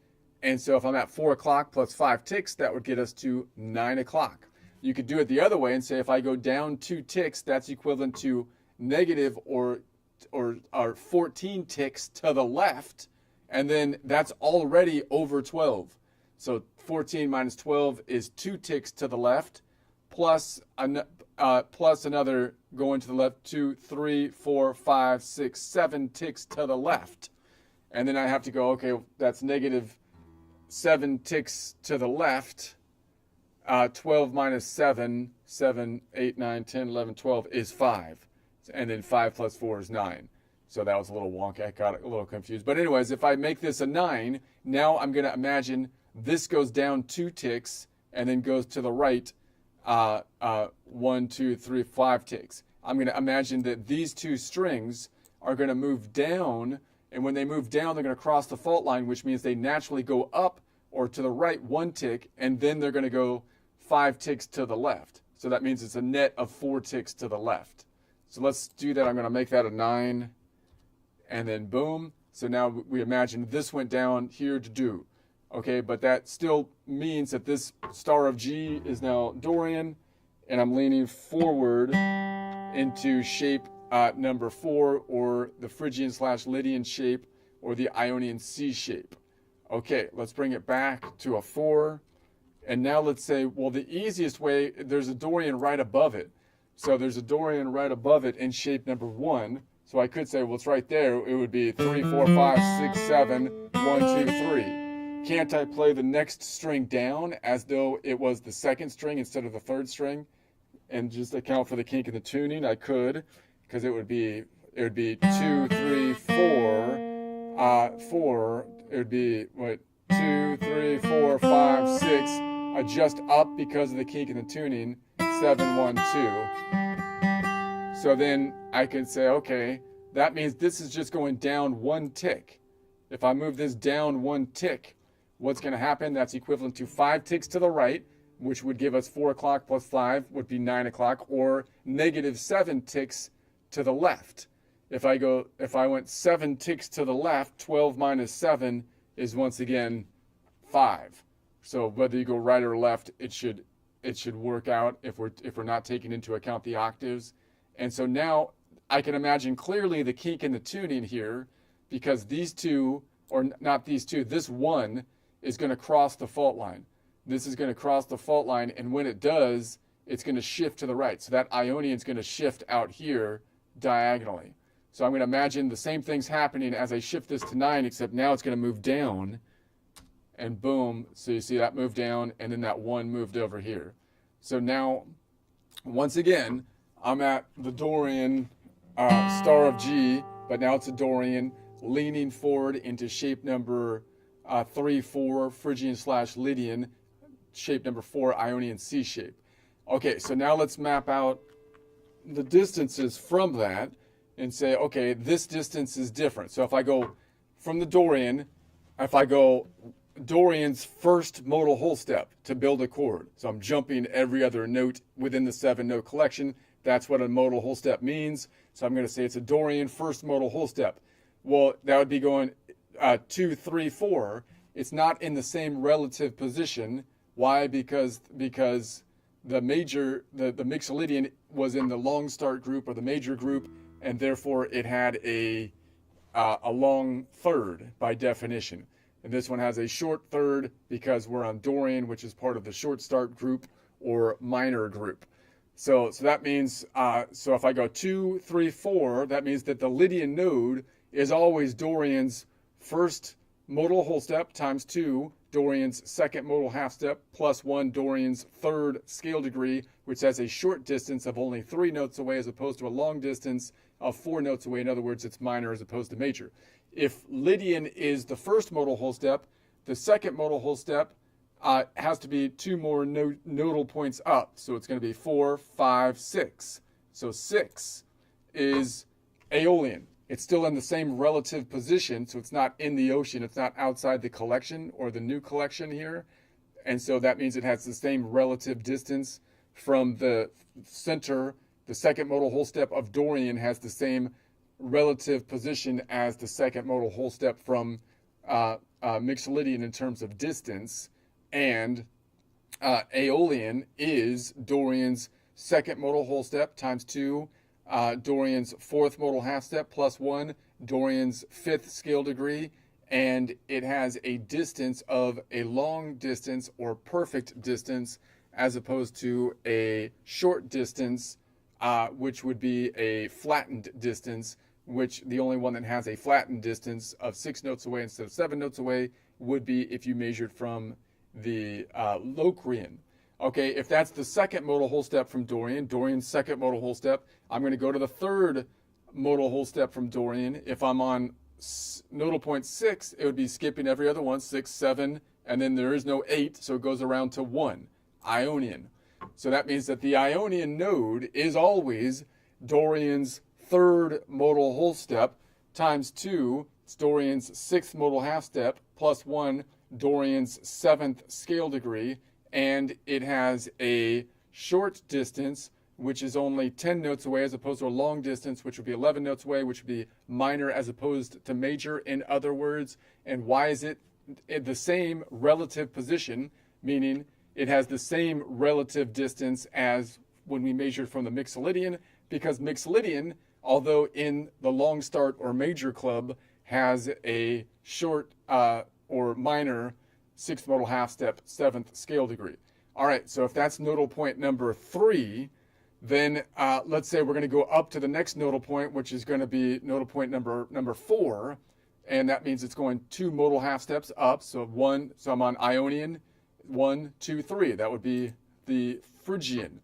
And so if I'm at 4 o'clock plus 5 ticks, that would get us to 9 o'clock. You could do it the other way and say if I go down 2 ticks, that's equivalent to negative or 14 ticks to the left. And then that's already over 12. So 14 minus 12 is 2 ticks to the left, plus another going to the left, 2, 3, 4, 5, 6, 7 ticks to the left. And then I have to go, okay, that's negative 7 ticks to the left. 12 minus 7, 7, 8, 9, 10, 11, 12 is 5. And then 5 plus 4 is 9. So that was a little wonky. I got a little confused. But anyways, if I make this a 9, now I'm going to imagine this goes down 2 ticks and then goes to the right 1, 2, 3, 5 ticks. I'm going to imagine that these 2 strings are going to move down. And when they move down, they're going to cross the fault line, which means they naturally go up or to the right 1 tick. And then they're going to go 5 ticks to the left. So that means it's a net of 4 ticks to the left. So let's do that. I'm going to make that a 9. And then boom. So now we imagine this went down here to do. Okay, but that still means that this star of G is now Dorian. And I'm leaning forward into shape number 4, or the Phrygian/Lydian shape, or the Ionian C shape. Okay, let's bring it back to a 4. And now let's say, well, the easiest way, there's a Dorian right above it. So there's a Dorian right above it in shape number 1. So I could say, well, it's right there. It would be 3, 4, 5, 6, 7, 1, 2, 3. Can't I play the next string down as though it was the second string instead of the third string, and just account for the kink in the tuning? I could, because it would be 2, 3, 4, 4. It would be what, 2, 3, 4, 5, 6. Adjust up because of the kink in the tuning. 7, 1, 2. So then I could say, okay, that means this is just going down 1 tick. If I move this down 1 tick, what's going to happen? That's equivalent to 5 ticks to the right, which would give us 4 o'clock plus 5 would be 9 o'clock, or negative 7 ticks to the left. If I went 7 ticks to the left, 12 minus 7 is once again 5. So whether you go right or left, it should work out if we're not taking into account the octaves. And so now I can imagine clearly the kink in the tuning here, because these 2, or not these 2, this 1 is going to cross the fault line. This is going to cross the fault line, and when it does, it's going to shift to the right. So that Ionian is going to shift out here diagonally. So I'm going to imagine the same thing's happening as I shift this to 9, except now it's going to move down, and boom. So you see that moved down, and then that 1 moved over here. So now, once again, I'm at the Dorian star of G, but now it's a Dorian leaning forward into shape number 3, 4, Phrygian/Lydian, shape number 4, Ionian C shape. Okay, so now let's map out the distances from that and say, okay, this distance is different. So if I go from the Dorian, if I go Dorian's first modal whole step to build a chord, so I'm jumping every other note within the 7-note collection. That's what a modal whole step means. So I'm going to say it's a Dorian first modal whole step. Well, that would be going 2, 3, 4. It's not in the same relative position. Why? Because the Mixolydian was in the long start group, or the major group, and therefore it had a long third by definition. And this one has a short third because we're on Dorian, which is part of the short start group or minor group. So that means, so if I go 2, 3, 4, that means that the Lydian node is always Dorian's first modal whole step times 2, Dorian's second modal half step, plus 1 Dorian's third scale degree, which has a short distance of only 3 notes away as opposed to a long distance of 4 notes away. In other words, it's minor as opposed to major. If Lydian is the first modal whole step, the second modal whole step has to be 2 more nodal points up. So it's going to be 4, 5, 6. So 6 is Aeolian. It's still in the same relative position, so it's not in the ocean. It's not outside the collection or the new collection here. And so that means it has the same relative distance from the center the second modal whole step of Dorian has the same relative position as the second modal whole step from Mixolydian in terms of distance, and Aeolian is Dorian's second modal whole step times 2, Dorian's fourth modal half step plus 1, Dorian's fifth scale degree, and it has a distance of a long distance or perfect distance as opposed to a short distance, which would be a flattened distance, which the only one that has a flattened distance of 6 notes away instead of 7 notes away would be if you measured from the Locrian. Okay, if that's the second modal whole step from Dorian, Dorian's second modal whole step, I'm going to go to the third modal whole step from Dorian. If I'm on nodal point 6, it would be skipping every other one, 6, 7, and then there is no 8, so it goes around to 1, Ionian. So that means that the Ionian node is always Dorian's third modal whole step times 2, it's Dorian's sixth modal half step, plus 1, Dorian's seventh scale degree, and it has a short distance, which is only 10 notes away, as opposed to a long distance, which would be 11 notes away, which would be minor as opposed to major, in other words. And why is it the same relative position, meaning it has the same relative distance as when we measured from the Mixolydian? Because Mixolydian, although in the long start or major club, has a short or minor sixth modal half step, seventh scale degree. All right, so if that's nodal point number 3, then let's say we're going to go up to the next nodal point, which is going to be nodal point number 4, and that means it's going 2 modal half steps up. So I'm on Ionian, 1, 2, 3. That would be the Phrygian,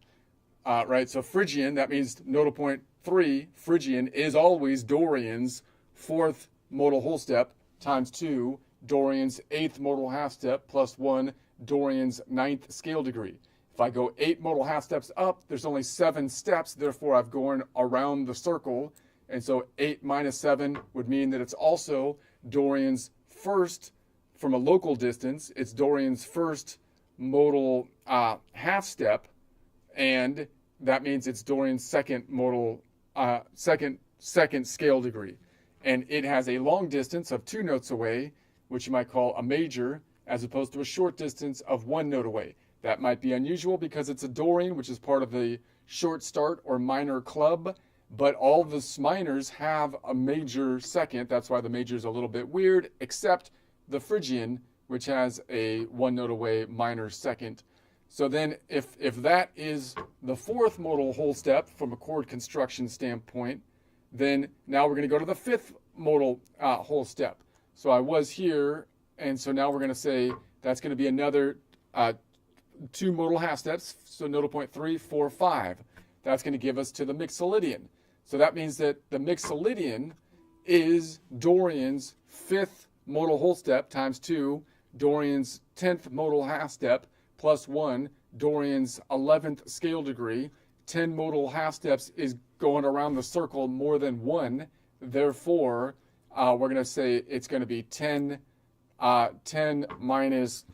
right? So Phrygian, that means nodal point 3, Phrygian is always Dorian's fourth modal whole step times 2, Dorian's eighth modal half step plus 1, Dorian's ninth scale degree. If I go 8 modal half steps up, there's only 7 steps, therefore I've gone around the circle, and so 8 minus 7 would mean that it's also Dorian's first, from a local distance, it's Dorian's first modal half step, and that means it's Dorian's second modal, second scale degree. And it has a long distance of 2 notes away, which you might call a major, as opposed to a short distance of 1 note away. That might be unusual because it's a Dorian, which is part of the short start or minor club, but all the minors have a major second. That's why the major is a little bit weird, except the Phrygian, which has a 1 note away minor second. So then if that is the fourth modal whole step from a chord construction standpoint, then now we're going to go to the fifth modal whole step. So I was here, and so now we're going to say that's going to be another 2 modal half steps, so nodal point 3, 4, 5. That's going to give us to the Mixolydian. So that means that the Mixolydian is Dorian's fifth modal whole step times 2, Dorian's 10th modal half step plus 1, Dorian's 11th scale degree. 10 modal half steps is going around the circle more than 1. Therefore, we're going to say it's going to be 10 minus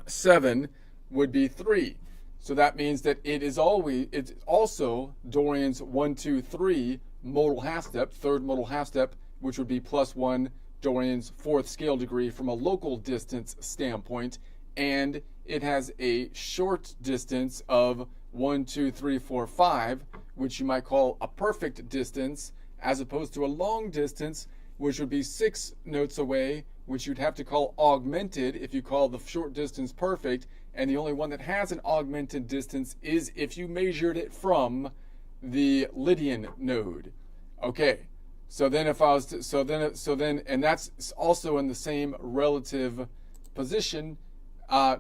7 would be 3. So that means that it's also Dorian's 1, 2, 3 modal half step, third modal half step, which would be plus 1, Dorian's fourth scale degree from a local distance standpoint. And it has a short distance of 1, 2, 3, 4, 5, which you might call a perfect distance, as opposed to a long distance, which would be 6 notes away, which you'd have to call augmented if you call the short distance perfect. And the only one that has an augmented distance is if you measured it from the Lydian node. Okay, so then if I was to, and that's also in the same relative position,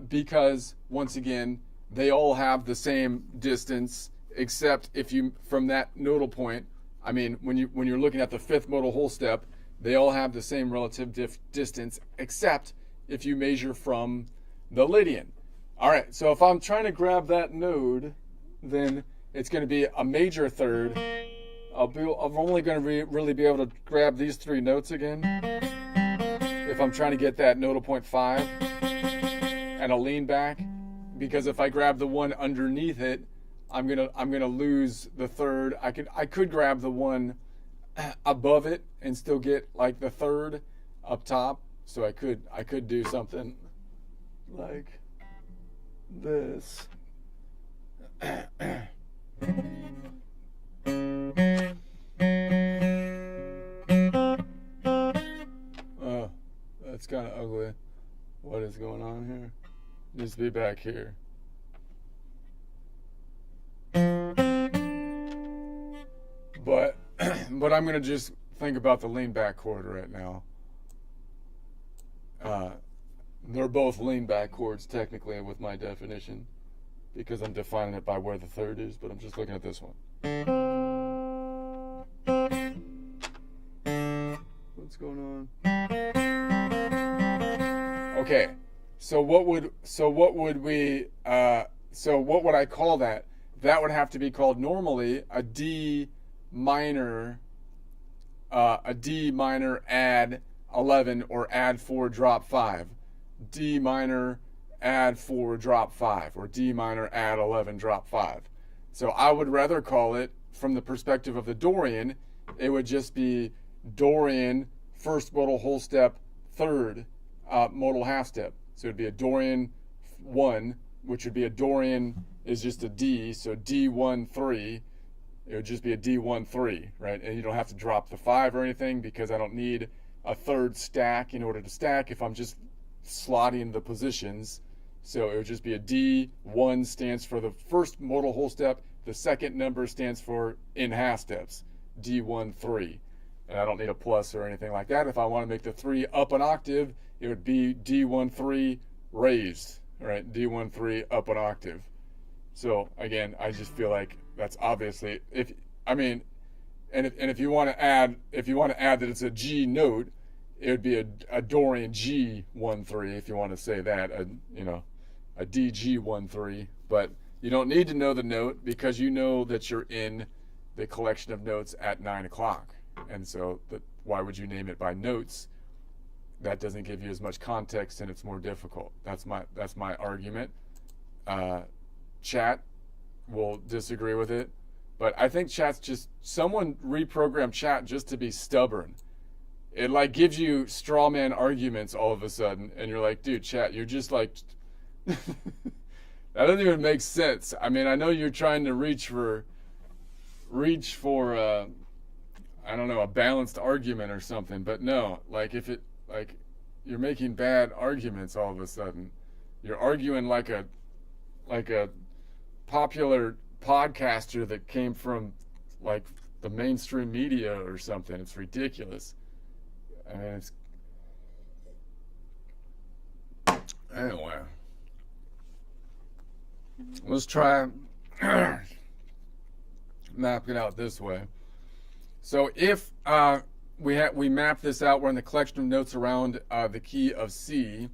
because once again, they all have the same distance, except if you, from that nodal point, I mean, when you're looking at the fifth modal whole step, they all have the same relative distance, except if you measure from the Lydian. All right, so if I'm trying to grab that node, then it's going to be a major third. I'm only going to really be able to grab these 3 notes again if I'm trying to get that nodal point 5 and a lean back, because if I grab the one underneath it, I'm gonna lose the third. I could grab the one above it and still get like the third up top. So I could do something like this. Oh, that's kind of ugly. What is going on here? Needs to be back here. But but I'm gonna just think about the lean back chord right now. They're both lean back chords technically with my definition, because I'm defining it by where the third is, but I'm just looking at this one. What's going on? Okay, so what would I call that? That would have to be called normally a D minor add 11 or add 4 drop 5. D minor add 4 drop 5, or D minor add 11 drop 5. So I would rather call it, from the perspective of the Dorian, it would just be Dorian first modal whole step, third modal half step. So it'd be a Dorian 1, which would be a Dorian is just a D, so D1 3. It would just be a D1 3, right? And you don't have to drop the 5 or anything, because I don't need a third stack in order to stack if I'm just slotting the positions. So it would just be a D1 stands for the first modal whole step. The second number stands for in half steps, D1 3. And I don't need a plus or anything like that. If I want to make the 3 up an octave, it would be D1 3 raised, right? D1 3 up an octave. So again, I just feel like that's obviously, if you want to add that it's a G note, it would be a Dorian G1-3 if you want to say that, a DG1-3. But you don't need to know the note, because you know that you're in the collection of notes at 9 o'clock. And so why would you name it by notes? That doesn't give you as much context, and it's more difficult. That's my argument. Chat will disagree with it, but I think chat's just, someone reprogrammed chat just to be stubborn. It like gives you straw man arguments all of a sudden, and you're like, dude, chat, you're just like that doesn't even make sense. I mean, I know you're trying to reach for I don't know, a balanced argument or something, but no, like you're making bad arguments all of a sudden. You're arguing like a popular podcaster that came from like the mainstream media or something. It's ridiculous. I mean, anyway, let's try map it out this way. So if we map this out, we're in the collection of notes around the key of C,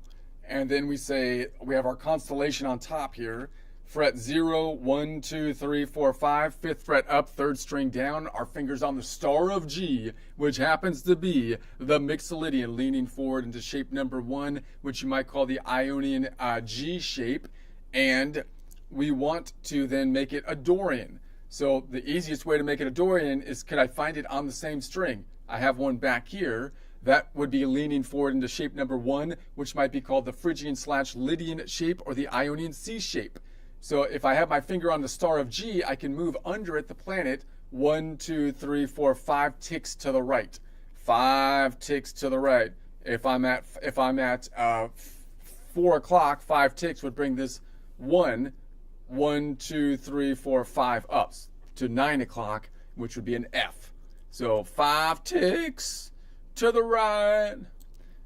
and then we say we have our constellation on top here. Fret 0, 1, 2, 3, 4, 5, 5th fret up, 3rd string down. Our fingers on the star of G, which happens to be the Mixolydian, leaning forward into shape number 1, which you might call the Ionian G shape. And we want to then make it a Dorian. So the easiest way to make it a Dorian is, could I find it on the same string? I have one back here. That would be leaning forward into shape number 1, which might be called the Phrygian/Lydian shape or the Ionian C shape. So if I have my finger on the star of G, I can move under it the planet 1, 2, 3, 4, 5 ticks to the right. 5 ticks to the right. If I'm at 4 o'clock, 5 ticks would bring this 1, 2, 3, 4, 5 up to 9 o'clock, which would be an F. So 5 ticks to the right.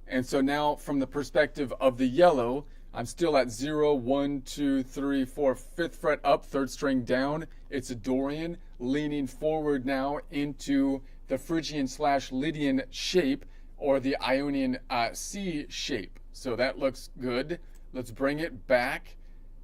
And so now from the perspective of the yellow, I'm still at 0, 1, 2, 3, 4, 5th fret up, 3rd string down. It's a Dorian, leaning forward now into the Phrygian/Lydian shape or the Ionian C shape. So that looks good. Let's bring it back.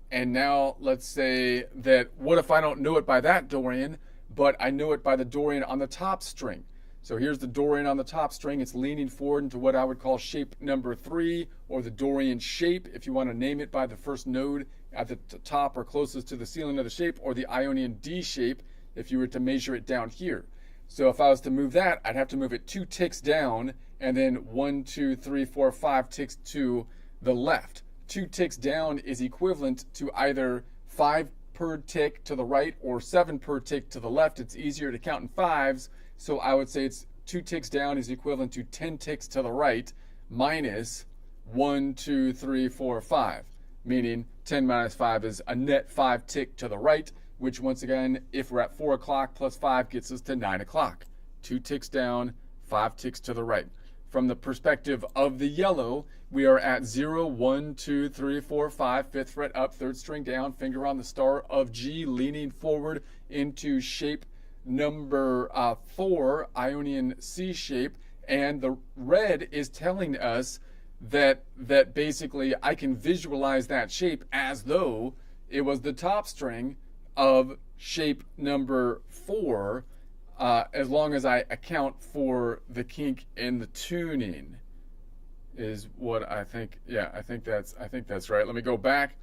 And now let's say that, what if I don't know it by that Dorian, but I know it by the Dorian on the top string? So here's the Dorian on the top string. It's leaning forward into what I would call shape number 3, or the Dorian shape. If you want to name it by the first node at the top or closest to the ceiling of the shape, or the Ionian D shape if you were to measure it down here. So if I was to move that, I'd have to move it 2 ticks down, and then 1, 2, 3, 4, 5 ticks to the left. 2 ticks down is equivalent to either 5 per tick to the right or 7 per tick to the left. It's easier to count in fives, so I would say it's 2 ticks down is equivalent to 10 ticks to the right minus 1, 2, 3, 4, 5, meaning 10 minus 5 is a net 5 tick to the right, which once again, if we're at 4 o'clock plus 5 gets us to 9 o'clock. 2 ticks down, 5 ticks to the right. From the perspective of the yellow, we are at 0, 1, 2, 3, 4, 5, 5th fret up, 3rd string down, finger on the star of G, leaning forward into shape number 4, Ionian C shape. And the red is telling us that basically I can visualize that shape as though it was the top string of shape number 4, as long as I account for the kink in the tuning, is what I think. Yeah, I think that's right. Let me go back,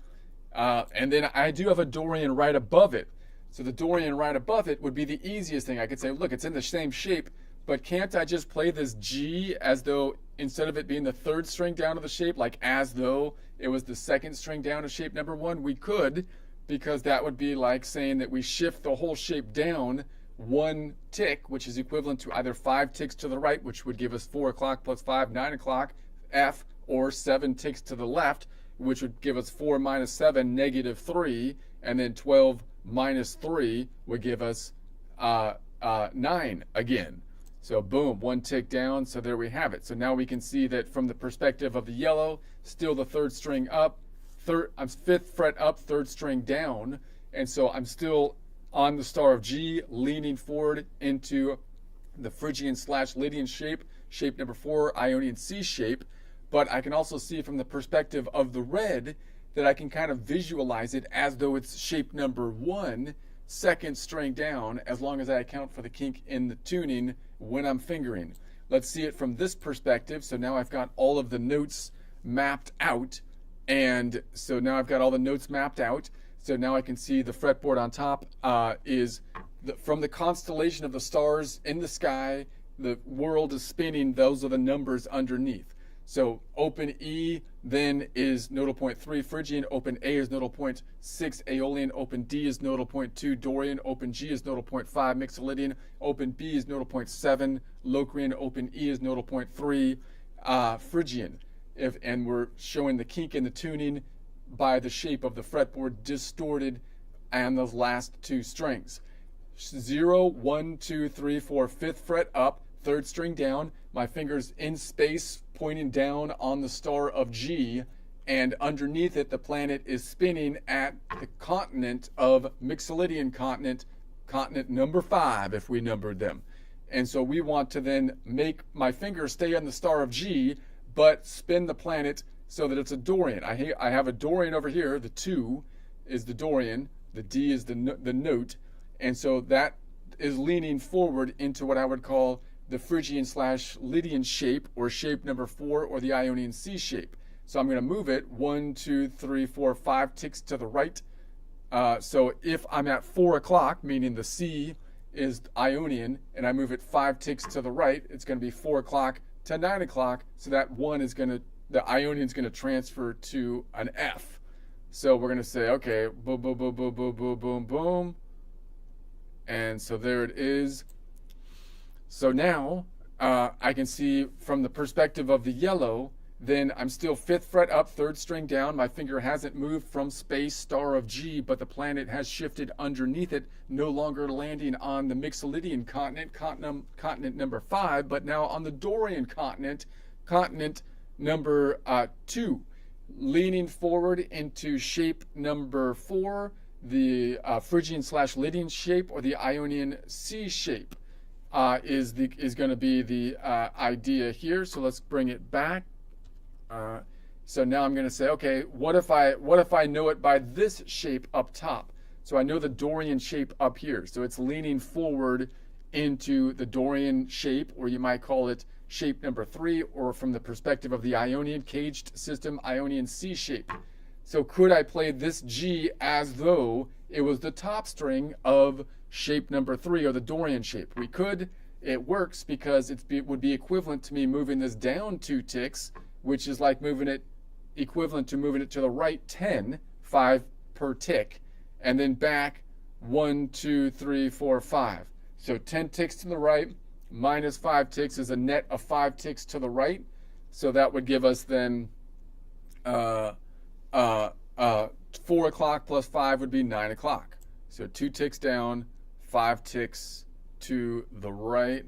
and then I do have a Dorian right above it. So the Dorian right above it would be the easiest thing. I could say, look, it's in the same shape, but can't I just play this G as though instead of it being the 3rd string down of the shape, like as though it was the 2nd string down of shape number 1? We could, because that would be like saying that we shift the whole shape down 1 tick, which is equivalent to either 5 ticks to the right, which would give us 4 o'clock plus 5, 9 o'clock, F, or 7 ticks to the left, which would give us 4 minus 7, negative 3, and then 12 minus 3 would give us 9 again. So boom, 1 tick down, so there we have it. So now we can see that from the perspective of the yellow, still the 3rd string up, I'm 5th fret up, 3rd string down, and so I'm still on the star of G, leaning forward into the Phrygian / Lydian shape, shape number 4, Ionian C shape. But I can also see from the perspective of the red that I can kind of visualize it as though it's shape number 1, 2nd string down, as long as I account for the kink in the tuning when I'm fingering. Let's see it from this perspective. So now I've got all of the notes mapped out. And so now I've got all the notes mapped out. So now I can see the fretboard on top is from the constellation of the stars in the sky, the world is spinning. Those are the numbers underneath. So open E then is nodal point 3 Phrygian, open A is nodal point 6 Aeolian, open D is nodal point 2 Dorian, open G is nodal point 5 Mixolydian, open B is nodal point 7 Locrian, open E is nodal point 3 Phrygian. And we're showing the kink in the tuning by the shape of the fretboard distorted and those last 2 strings. 0, 1, 2, 3, 4, 5th fret up, 3rd string down, my fingers in space pointing down on the star of G, and underneath it the planet is spinning at the continent of Mixolydian continent, continent number 5 if we numbered them. And so we want to then make my fingers stay on the star of G but spin the planet so that it's a Dorian. I have a Dorian over here. The 2 is the Dorian, the D is the note, and so that is leaning forward into what I would call the Phrygian / Lydian shape, or shape number 4, or the Ionian C shape. So I'm going to move it 1, 2, 3, 4, 5 ticks to the right. So if I'm at 4 o'clock, meaning the C is Ionian, and I move it 5 ticks to the right, it's going to be 4 o'clock to 9 o'clock. So that 1 is going to, the Ionian is going to transfer to an F. So we're going to say, okay, boom, boom, boom, boom, boom, boom, boom, boom. And so there it is. So now I can see from the perspective of the yellow, then I'm still 5th fret up, 3rd string down. My finger hasn't moved from space, star of G, but the planet has shifted underneath it, no longer landing on the Mixolydian continent, continent number 5, but now on the Dorian continent, continent number 2, leaning forward into shape number 4, the Phrygian / Lydian shape, or the Ionian C shape. Is going to be the idea here. So let's bring it back. So now I'm going to say, okay, what if I know it by this shape up top? So I know the Dorian shape up here. So it's leaning forward into the Dorian shape, or you might call it shape number 3, or from the perspective of the Ionian caged system, Ionian C shape. So could I play this G as though it was the top string of shape number 3, or the Dorian shape? We could. It works because it would be equivalent to me moving this down 2 ticks, which is like moving it equivalent to moving it to the right 10, 5 per tick, and then back 1, 2, 3, 4, 5. So 10 ticks to the right minus 5 ticks is a net of 5 ticks to the right. So that would give us then 4 o'clock plus 5 would be 9 o'clock. So 2 ticks down, 5 ticks to the right.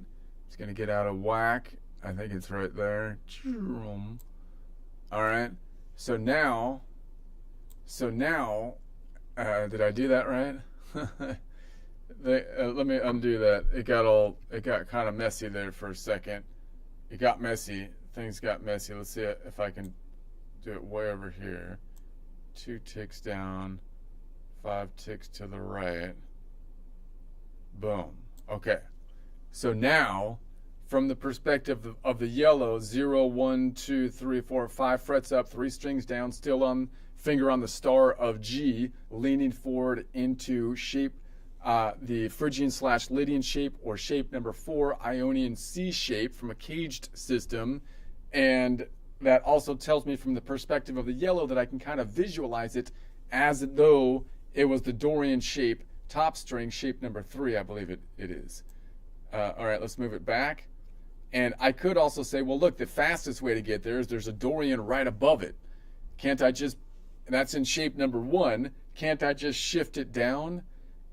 It's going to get out of whack. I think it's right there. All right. So now, did I do that right? Let me undo that. It got kind of messy there for a second. It got messy. Things got messy. Let's see if I can do it way over here. 2 ticks down, 5 ticks to the right. Boom. Okay. So now, from the perspective of the yellow, 0, 1, 2, 3, 4, 5 frets up, 3 strings down, still on finger on the star of G, leaning forward into shape, the Phrygian/Lydian shape, or shape number 4, Ionian C shape from a caged system. And that also tells me from the perspective of the yellow that I can kind of visualize it as though it was the Dorian shape, top string, shape number 3, I believe it is. All right, let's move it back. And I could also say, well, look, the fastest way to get there is there's a Dorian right above it. Can't I just, that's in shape number 1, can't I just shift it down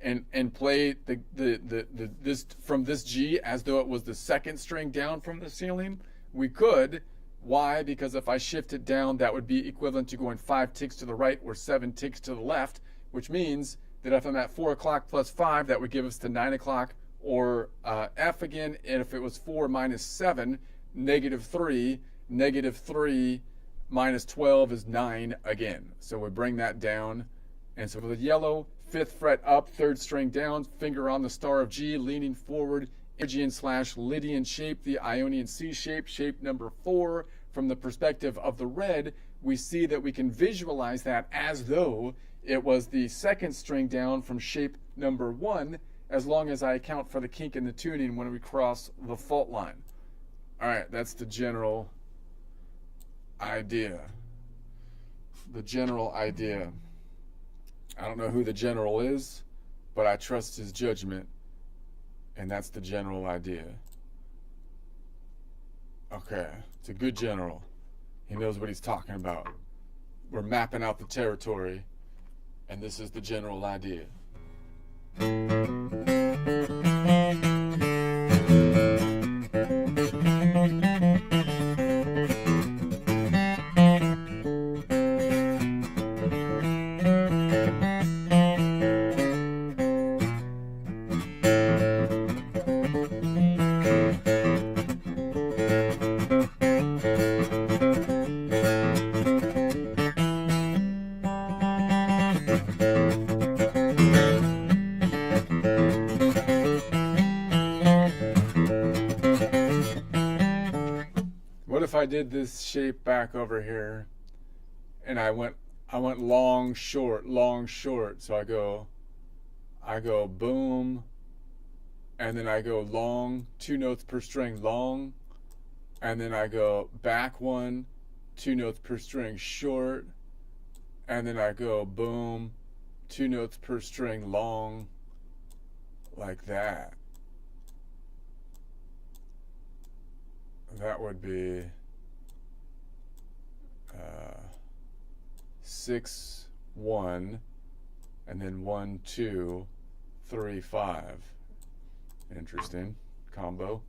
and play this from this G as though it was the second string down from the ceiling? We could. Why? Because if I shift it down, that would be equivalent to going 5 ticks to the right or 7 ticks to the left, which means that if I'm at 4 o'clock plus 5, that would give us to 9 o'clock, or F again. And if it was 4 minus 7, -3, -3 minus 12 is 9 again. So we bring that down. And so for the yellow, 5th fret up, 3rd string down, finger on the star of G, leaning forward, Phrygian/Lydian shape, the Ionian C shape, shape number 4. From the perspective of the red, we see that we can visualize that as though it was the 2nd string down from shape number 1, as long as I account for the kink in the tuning when we cross the fault line. All right, that's the general idea. The general idea. I don't know who the general is, but I trust his judgment, and that's the general idea. Okay, it's a good general. He knows what he's talking about. We're mapping out the territory, and this is the general idea. What if I did this shape back over here and I went long, short, long, short. So I go boom, and then I go long, 2 notes per string long, and then I go back 1, 2 notes per string short, and then I go boom, 2 notes per string long, like that. That would be 6, 1, and then 1, 2, 3, 5. Interesting combo.